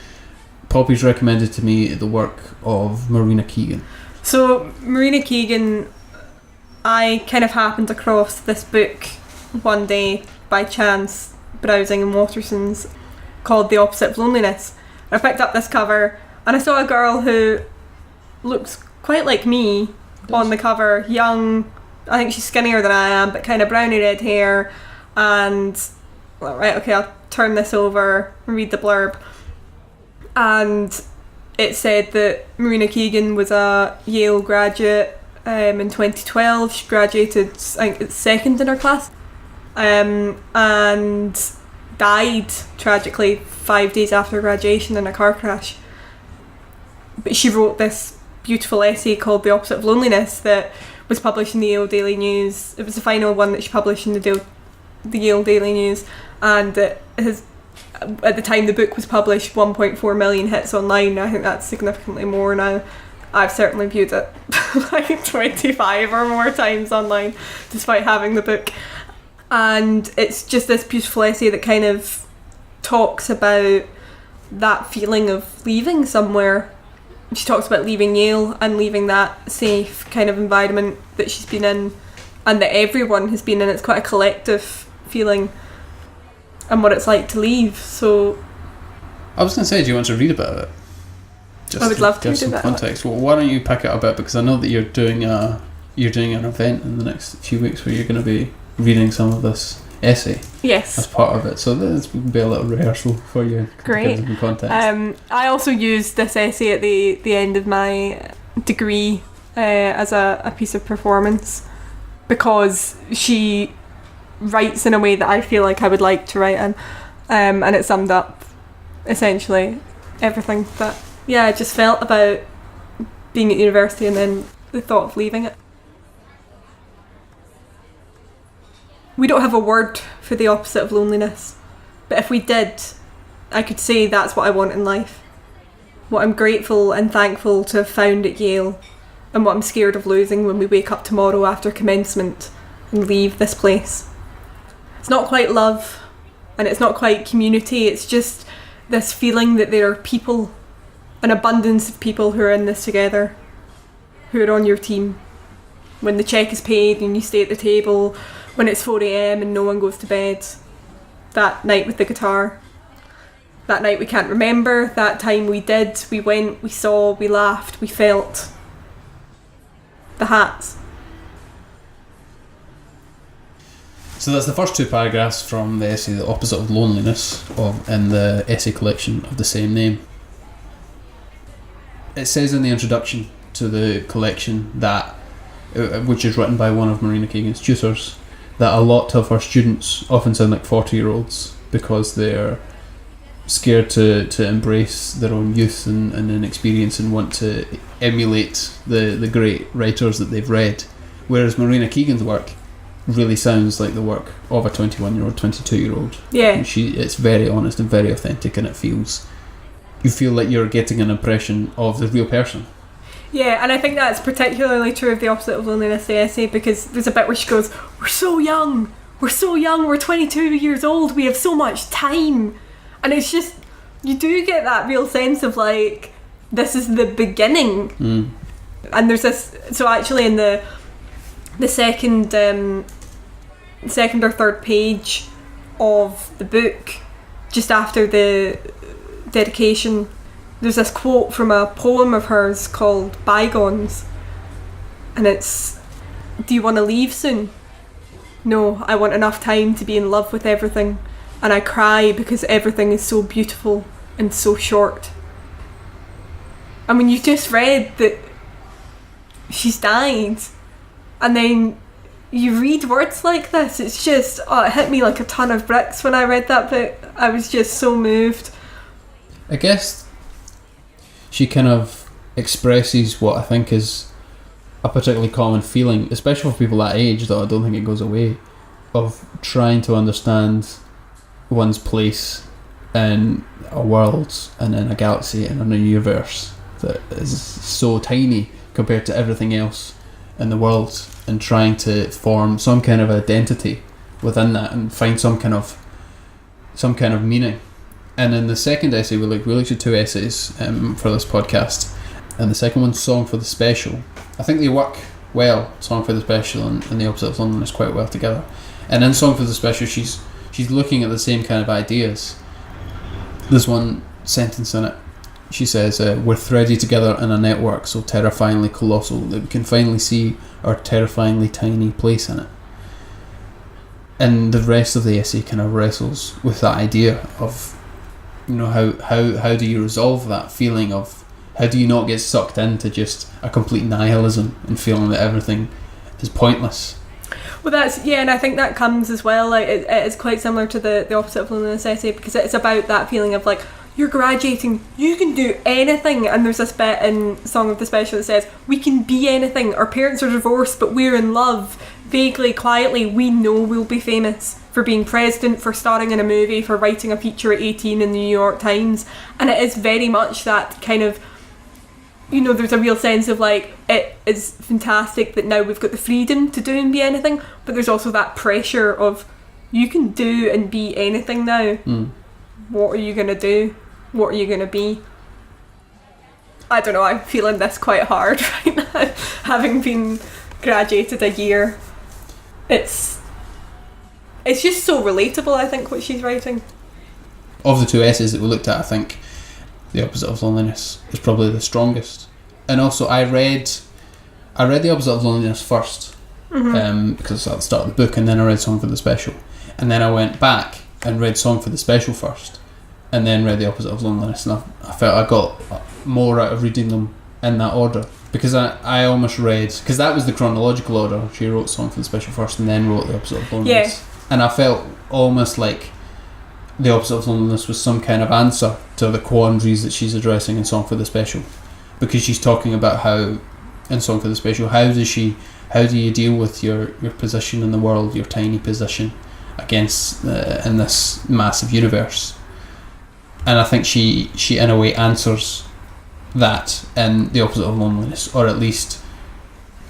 Poppy's recommended to me the work of Marina Keegan. So, Marina Keegan, I kind of happened across this book one day by chance, browsing in Waterson's, called The Opposite of Loneliness. I picked up this cover, and I saw a girl who looks quite like me on the cover, young. I think she's skinnier than I am, but kind of browny red hair. And right, okay, I'll turn this over and read the blurb. And it said that Marina Keegan was a Yale graduate in 2012. She graduated, I think it's second in her class, and died tragically 5 days after graduation in a car crash. But she wrote this beautiful essay called The Opposite of Loneliness that was published in the Yale Daily News. It was the final one that she published in the Yale Daily News, and it has, at the time the book was published, 1.4 million hits online. I think that's significantly more now. I've certainly viewed it like 25 or more times online despite having the book. And it's just this beautiful essay that kind of talks about that feeling of leaving somewhere. She talks about leaving Yale and leaving that safe kind of environment that she's been in and that everyone has been in. It's quite a collective feeling and what it's like to leave. So I was going to say, do you want to read a bit of it? I would love to give some context. Well, why don't you pick it up a bit, because I know that you're doing an event in the next few weeks where you're going to be reading some of this essay. Yes. As part of it. So this will be a little rehearsal for you. Great. Give some context. I also used this essay at the end of my degree as a piece of performance, because she writes in a way that I feel like I would like to write in, and it summed up essentially everything that I just felt about being at university and then the thought of leaving it. We don't have a word for the opposite of loneliness, but if we did, I could say that's what I want in life. What I'm grateful and thankful to have found at Yale, and what I'm scared of losing when we wake up tomorrow after commencement and leave this place. It's not quite love, and it's not quite community, it's just this feeling that there are people, an abundance of people who are in this together, who are on your team. When the cheque is paid and you stay at the table, when it's 4 a.m. and no one goes to bed, that night with the guitar, that night we can't remember, that time we did, we went, we saw, we laughed, we felt. The hats. So that's the first two paragraphs from the essay, The Opposite of Loneliness, in the essay collection of the same name. It says in the introduction to the collection that, which is written by one of Marina Keegan's tutors, that a lot of her students often sound like 40-year-olds because they're scared to embrace their own youth and inexperience and want to emulate the great writers that they've read. Whereas Marina Keegan's work really sounds like the work of a 21-year-old, 22-year-old. Yeah. It's very honest and very authentic, and you feel like you're getting an impression of the real person. Yeah, and I think that's particularly true of The Opposite of Loneliness, the essay, because there's a bit where she goes, we're so young, we're 22 years old, we have so much time. And it's just, you do get that real sense of like, this is the beginning. Mm. And there's this, so actually in the second or third page of the book, just after the dedication, there's this quote from a poem of hers called Bygones, and it's, do you want to leave soon? No, I want enough time to be in love with everything, and I cry because everything is so beautiful and so short. I mean, you just read that she's died, and then you read words like this, it's just, it hit me like a ton of bricks when I read that book. I was just so moved. I guess she kind of expresses what I think is a particularly common feeling, especially for people that age, though I don't think it goes away, of trying to understand one's place in a world and in a galaxy and in a universe that is so tiny compared to everything else in the world, and trying to form some kind of identity within that and find some kind of meaning. And in the second essay, we looked at two essays for this podcast, and the second one's Song for the Special. I think they work well, Song for the Special and The Opposite of Loneliness, quite well together. And in Song for the Special, she's looking at the same kind of ideas. There's one sentence in it. She says, we're threaded together in a network so terrifyingly colossal that we can finally see our terrifyingly tiny place in it. And the rest of the essay kind of wrestles with that idea of, you know, how do you resolve that feeling of, how do you not get sucked into just a complete nihilism and feeling that everything is pointless? Well, that's, yeah, and I think that comes as well, like, it is quite similar to the Opposite of Loneliness essay, because it's about that feeling of like, you're graduating, you can do anything. And there's this bit in Song of the Special that says, we can be anything, our parents are divorced but we're in love, vaguely, quietly, we know we'll be famous for being president, for starring in a movie, for writing a feature at 18 in the New York Times. And it is very much that kind of, you know, there's a real sense of like, it is fantastic that now we've got the freedom to do and be anything, but there's also that pressure of, you can do and be anything now. what are you going to do? What are you going to be? I don't know, I'm feeling this quite hard right now. Having been graduated a year, it's just so relatable, I think, what she's writing. Of the two essays that we looked at, I think The Opposite of Loneliness is probably the strongest. And also I read The Opposite of Loneliness first, because at the start of the book, and then I read Song for the Special. And then I went back and read Song for the Special first, and then read The Opposite of Loneliness, and I felt I got more out of reading them in that order, because I almost read, because that was the chronological order. She wrote Song for the Special first and then wrote The Opposite of Loneliness, and I felt almost like The Opposite of Loneliness was some kind of answer to the quandaries that she's addressing in Song for the Special, because she's talking about how in Song for the Special, how do you deal with your position in the world, your tiny position against in this massive universe. And I think she in a way answers that in The Opposite of Loneliness, or at least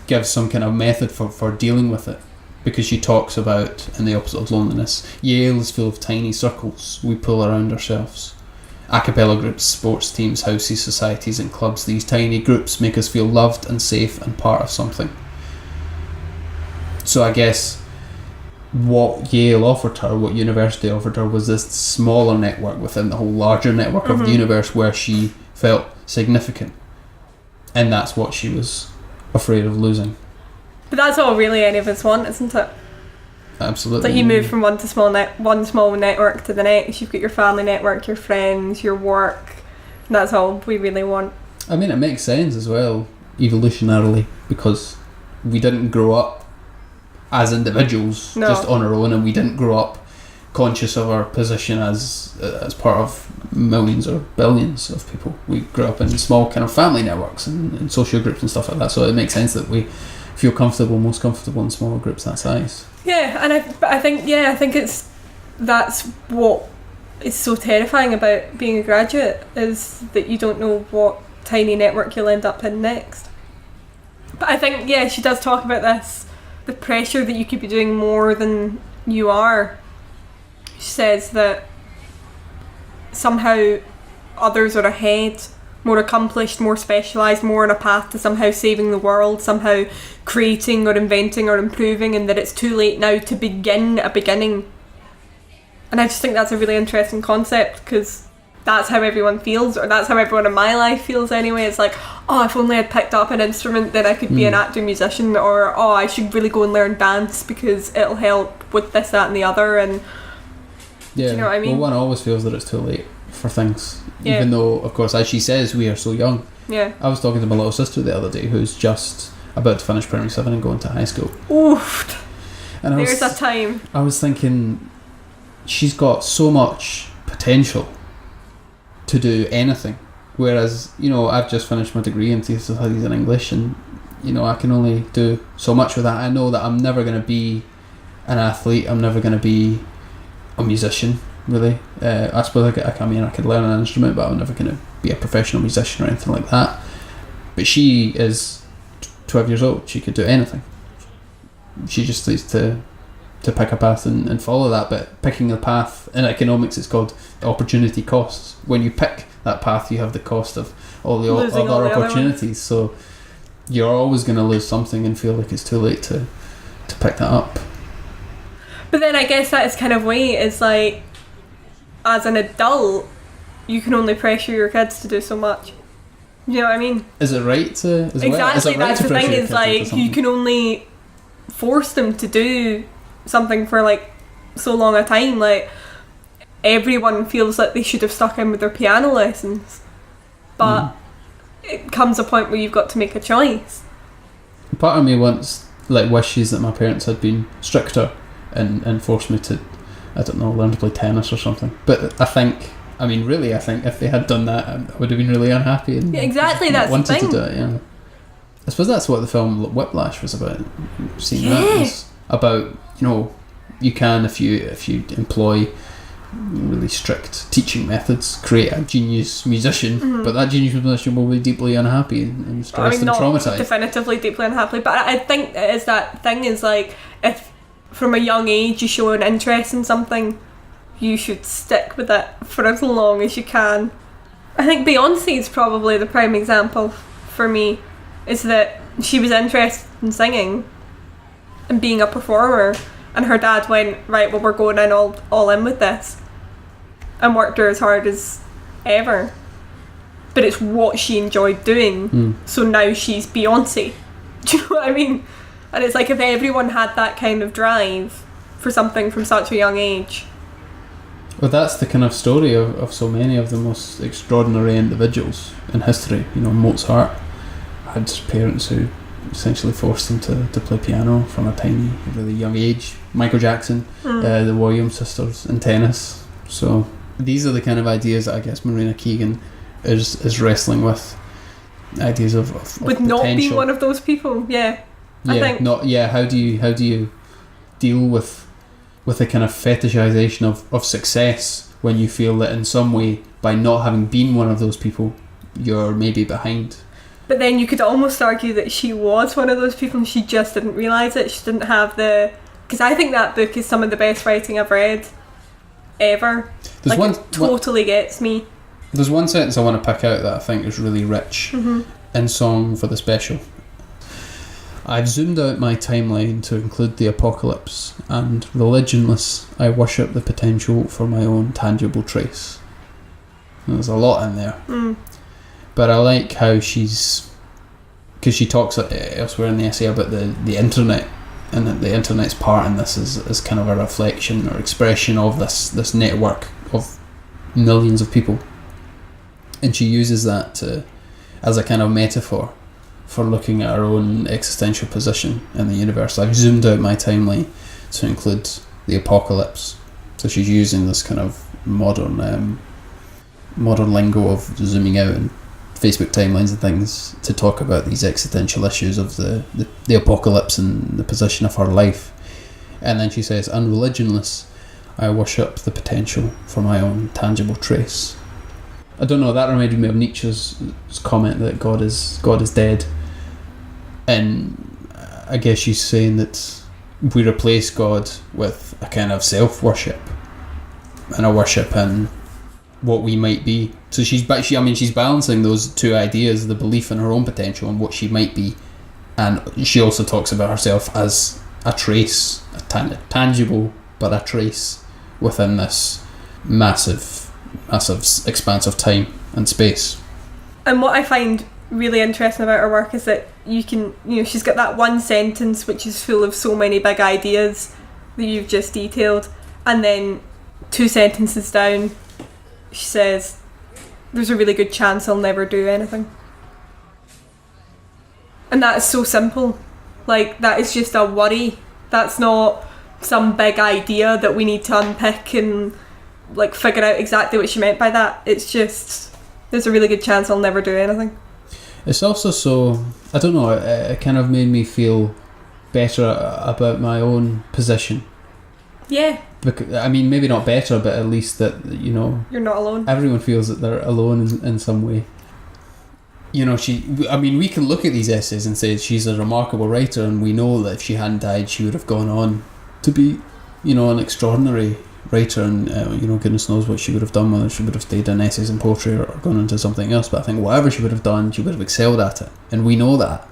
gives some kind of method for dealing with it, because she talks about in The Opposite of Loneliness, Yale is full of tiny circles we pull around ourselves. A cappella groups, sports teams, houses, societies and clubs, these tiny groups make us feel loved and safe and part of something. So I guess what Yale offered her, what university offered her, was this smaller network within the whole larger network of the universe where she felt significant, and that's what she was afraid of losing. But that's all really any of us want, isn't it? Absolutely. Like you move from one small network to the next. You've got your family network, your friends, your work, and that's all we really want. I mean, it makes sense as well, evolutionarily, because we didn't grow up as individuals just on our own, and we didn't grow up conscious of our position as part of millions or billions of people. We grew up in small kind of family networks and social groups and stuff like that, so it makes sense that we feel most comfortable in smaller groups that size. Yeah, and I think that's what is so terrifying about being a graduate, is that you don't know what tiny network you'll end up in next. But I think, she does talk about this, the pressure that you could be doing more than you are. She says that somehow others are ahead, more accomplished, more specialised, more on a path to somehow saving the world, somehow creating or inventing or improving, and that it's too late now to begin a beginning. And I just think that's a really interesting concept, because that's how everyone feels, or that's how everyone in my life feels anyway. It's like, oh, if only I'd picked up an instrument, then I could be an actor musician, or oh, I should really go and learn dance because it'll help with this, that and the other. And do you know what I mean? Well, one always feels that it's too late for things, even though, of course, as she says, we are so young. I was talking to my little sister the other day, who's just about to finish primary 7 and go into high school. Oof. And there's a time. I was thinking, she's got so much potential to do anything, whereas I've just finished my degree in theatre studies in English, and I can only do so much with that. I know that I'm never going to be an athlete, I'm never going to be a musician, really. I suppose I could learn an instrument, but I'm never going to be a professional musician or anything like that. But she is 12 years old, she could do anything. She just needs to pick a path and follow that. But picking a path in economics, it's called opportunity costs. When you pick that path, you have the cost of all the other opportunities. So you're always going to lose something and feel like it's too late to pick that up. But then I guess that is kind of way, is like, as an adult, you can only pressure your kids to do so much. You know what I mean? Is it right to... Exactly, that's the thing, is like, you can only force them to do something for like so long a time. Like, everyone feels like they should have stuck in with their piano lessons, but it comes a point where you've got to make a choice. Part of me once wishes that my parents had been stricter and forced me to, I don't know, learn to play tennis or something. But I think if they had done that, I would have been really unhappy and exactly, that's wanted the thing. to do it. I suppose that's what the film Whiplash was about. Seeing that was about, you can, if you employ really strict teaching methods, create a genius musician, but that genius musician will be deeply unhappy and stressed and traumatised. Definitively deeply unhappy, but I think it is that thing, is like, if from a young age you show an interest in something, you should stick with it for as long as you can. I think Beyonce's probably the prime example for me, is that she was interested in singing and being a performer, and her dad went, right, well, we're going in all in with this, and worked her as hard as ever. But it's what she enjoyed doing, so now she's Beyonce. Do you know what I mean? And it's like, if everyone had that kind of drive for something from such a young age. Well, that's the kind of story of so many of the most extraordinary individuals in history. You know, Mozart had parents who essentially forced him to play piano from a tiny, really young age. Michael Jackson, the Williams sisters in tennis. So these are the kind of ideas that I guess Marina Keegan is wrestling with. Ideas of with potential. Not being one of those people, I think. How do you deal with the kind of fetishization of success when you feel that in some way, by not having been one of those people, you're maybe behind? But then you could almost argue that she was one of those people and she just didn't realise it. She didn't have the... Because I think that book is some of the best writing I've read ever. It totally gets me. There's one sentence I want to pick out that I think is really rich in song for the special. I've zoomed out my timeline to include the apocalypse, and religionless, I worship the potential for my own tangible trace. And there's a lot in there. But I like how because she talks elsewhere in the essay about the internet, and that the internet's part in this is kind of a reflection or expression of this network of millions of people. And she uses that as a kind of metaphor for looking at our own existential position in the universe. I've zoomed out my timeline to include the apocalypse. So she's using this kind of modern lingo of zooming out and Facebook timelines and things to talk about these existential issues of the apocalypse and the position of her life. And then she says, unreligionless, I worship the potential for my own tangible trace. I don't know, that reminded me of Nietzsche's comment that God is dead. And I guess she's saying that we replace God with a kind of self-worship and a worship in what we might be. So she's balancing those two ideas, the belief in her own potential and what she might be, and she also talks about herself as a trace, a tangible but a trace within this massive expanse of time and space. And what I find really interesting about her work is that she's got that one sentence which is full of so many big ideas that you've just detailed, and then 2 sentences down she says, there's a really good chance I'll never do anything. And that is so simple. Like, that is just a worry. That's not some big idea that we need to unpick and like figure out exactly what she meant by that. It's just, there's a really good chance I'll never do anything. It's also so, I don't know, it kind of made me feel better about my own position. Yeah. Because, I mean, maybe not better, but at least that, you're not alone. Everyone feels that they're alone in some way. We can look at these essays and say she's a remarkable writer, and we know that if she hadn't died, she would have gone on to be, an extraordinary writer, and goodness knows what she would have done, whether she would have stayed in essays and poetry or gone into something else. But I think whatever she would have done, she would have excelled at it, and we know that,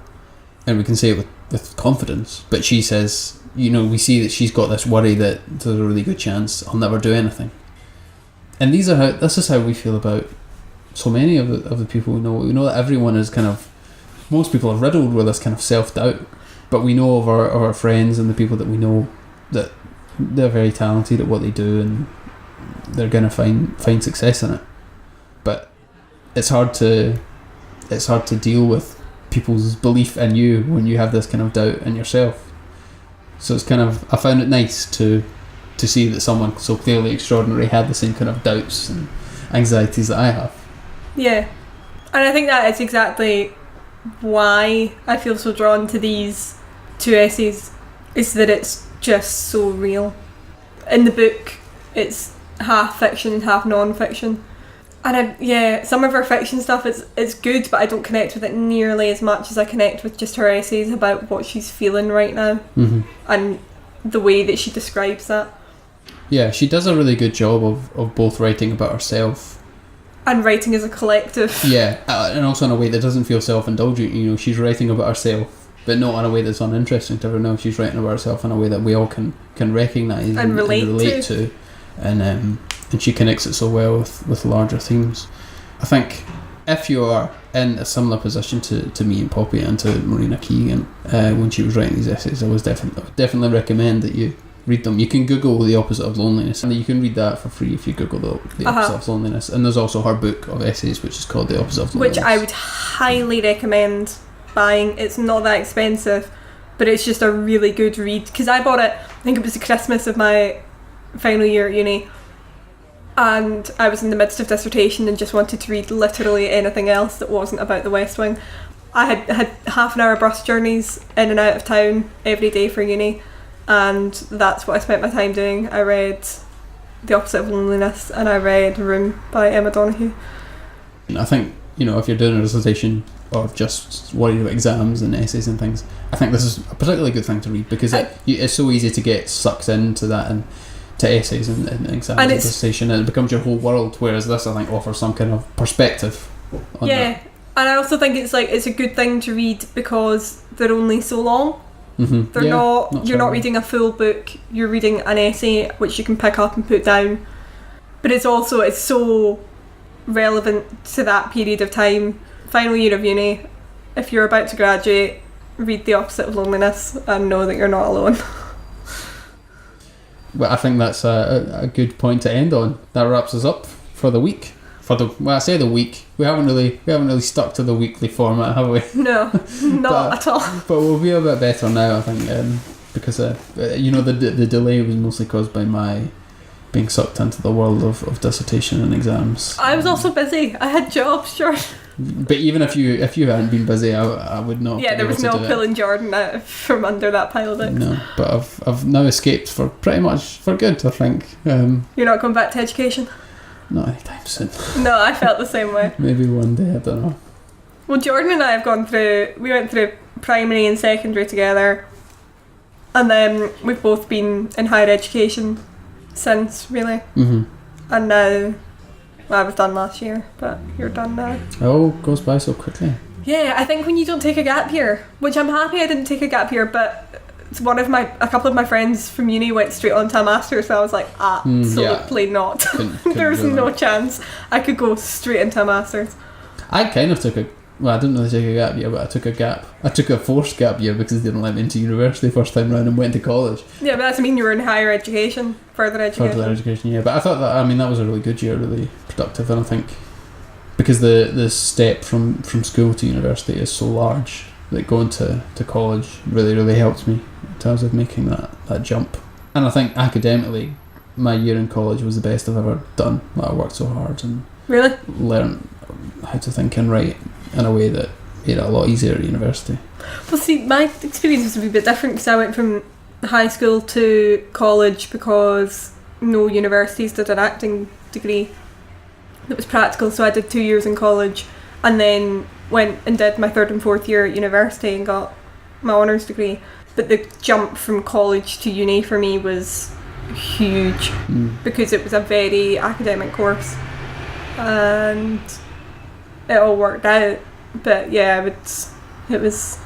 and we can say it with confidence. But she says, we see that she's got this worry that there's a really good chance I'll never do anything. And this is how we feel about so many of the people we know. We know that everyone is most people are riddled with this kind of self-doubt, but we know of our friends and the people that we know that they're very talented at what they do, and they're going to find success in it. But it's hard to deal with people's belief in you when you have this kind of doubt in yourself. So it's I found it nice to see that someone so clearly extraordinary had the same kind of doubts and anxieties that I have. Yeah. And I think that is exactly why I feel so drawn to these 2 essays, is that it's just so real. In the book, it's half fiction, half non-fiction. And some of her fiction stuff is good, but I don't connect with it nearly as much as I connect with just her essays about what she's feeling right now, and the way that she describes that. Yeah, she does a really good job of both writing about herself and writing as a collective. Yeah, and also in a way that doesn't feel self-indulgent. You know, she's writing about herself, but not in a way that's uninteresting to everyone else. She's writing about herself in a way that we all can recognise and relate to. And she connects it so well with larger themes. I think if you are in a similar position to me and Poppy and to Marina Keegan when she was writing these essays, I would definitely recommend that you read them. You can Google The Opposite of Loneliness, and you can read that for free if you Google the Opposite of Loneliness. And there's also her book of essays, which is called The Opposite of Loneliness, which I would highly recommend buying. It's not that expensive, but it's just a really good read. Because I bought it, I think it was the Christmas of my final year at uni, and I was in the midst of dissertation and just wanted to read literally anything else that wasn't about the West Wing. I had half an hour bus journeys in and out of town every day for uni, and that's what I spent my time doing. I read The Opposite of Loneliness and I read Room by Emma Donoghue. I think, you know, if you're doing a dissertation or just worried about exams and essays and things, I think this is a particularly good thing to read, because it's so easy to get sucked into that and to essays and exams and dissertation, and it becomes your whole world, whereas this, I think, offers some kind of perspective on that. And I also think it's a good thing to read because they're only so long. Mm-hmm. You're not reading a full book, you're reading an essay which you can pick up and put down, but it's so relevant to that period of time. Final year of uni, if you're about to graduate, read The Opposite of Loneliness and know that you're not alone. Well, I think that's a good point to end on. That wraps us up for the week. I say the week. We haven't really stuck to the weekly format, have we? No, not at all. But we'll be a bit better now, I think, because the delay was mostly caused by my being sucked into the world of dissertation and exams. I was also busy. I had jobs, Jordan. But even if you hadn't been busy, I would not. Yeah, there was no pulling Jordan out from under that pile of books. No, but I've now escaped for pretty much for good, I think. You're not going back to education? Not anytime soon. No, I felt the same way. Maybe one day, I don't know. Well, Jordan and I we went through primary and secondary together, and then we've both been in higher education since, really. Mm-hmm. And now, I was done last year, but you're done now. Oh, it goes by so quickly. Yeah, I think when you don't take a gap year, which I'm happy I didn't take a gap year, but a couple of my friends from uni went straight on to a master's, so I was like, absolutely not. Couldn't There's no chance I could go straight into a master's. I kind of took I didn't really take a gap year, but I took a forced gap year because they didn't let me into university first time round and went to college. Yeah, but that's you were in higher education, further education, yeah. But I thought that was a really good year, really productive, and I think because the step from school to university is so large that going to college really, really helped me in terms of making that jump. And I think academically, my year in college was the best I've ever done. I worked so hard and really learned how to think and write in a way that made it a lot easier at university. Well, see, my experience was a wee bit different because I went from high school to college because no universities did an acting degree that was practical, so I did 2 years in college and then went and did my 3rd and 4th year at university and got my honours degree. But the jump from college to uni for me was huge because it was a very academic course and it all worked out. But yeah, it was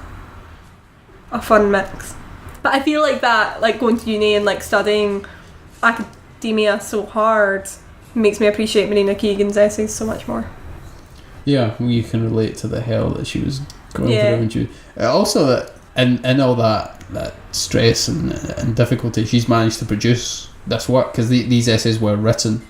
a fun mix. But I feel like that, like going to uni and like studying academia so hard makes me appreciate Marina Keegan's essays so much more. Yeah, you can relate to the hell that she was going through, and she also that in all that stress and difficulty, she's managed to produce this work because these essays were written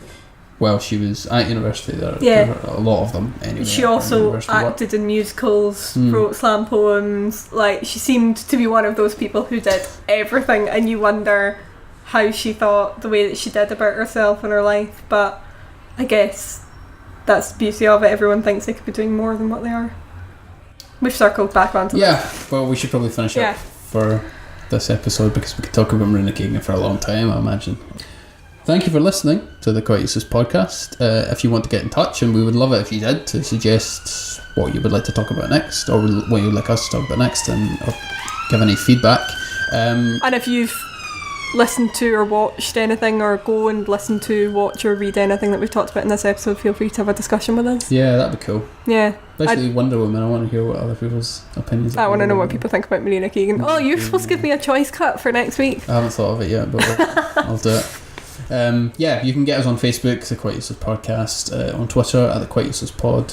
while she was at university. There were a lot of them anyway. She also acted in musicals, wrote slam poems. Like, she seemed to be one of those people who did everything, and you wonder how she thought the way that she did about herself and her life. But I guess that's the beauty of it. Everyone thinks they could be doing more than what they are. We've circled back onto that. Yeah, well, we should probably finish up for this episode because we could talk about Marina Keegan for a long time, I imagine. Thank you for listening to the Quite Useless podcast. If you want to get in touch, and we would love it if you did, to suggest what you would like to talk about next, or what you would like us to talk about next, or give any feedback. And if you've listened to or watched anything, or go and listen to, watch or read anything that we've talked about in this episode, feel free to have a discussion with us. Yeah, that'd be cool. Yeah. Especially Wonder Woman. I want to hear what other people's opinions are. I want to know what people think about Marina Keegan. Oh, you're supposed to give me a choice cut for next week. I haven't thought of it yet, but I'll do it. Yeah, you can get us on Facebook, the Quite Useless Podcast, on Twitter at the Quite Useless Pod,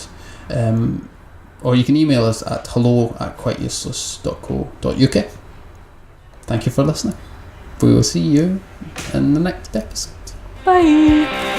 or you can email us at hello@quiteuseless.co.uk. Thank you for listening. We will see you in the next episode. Bye.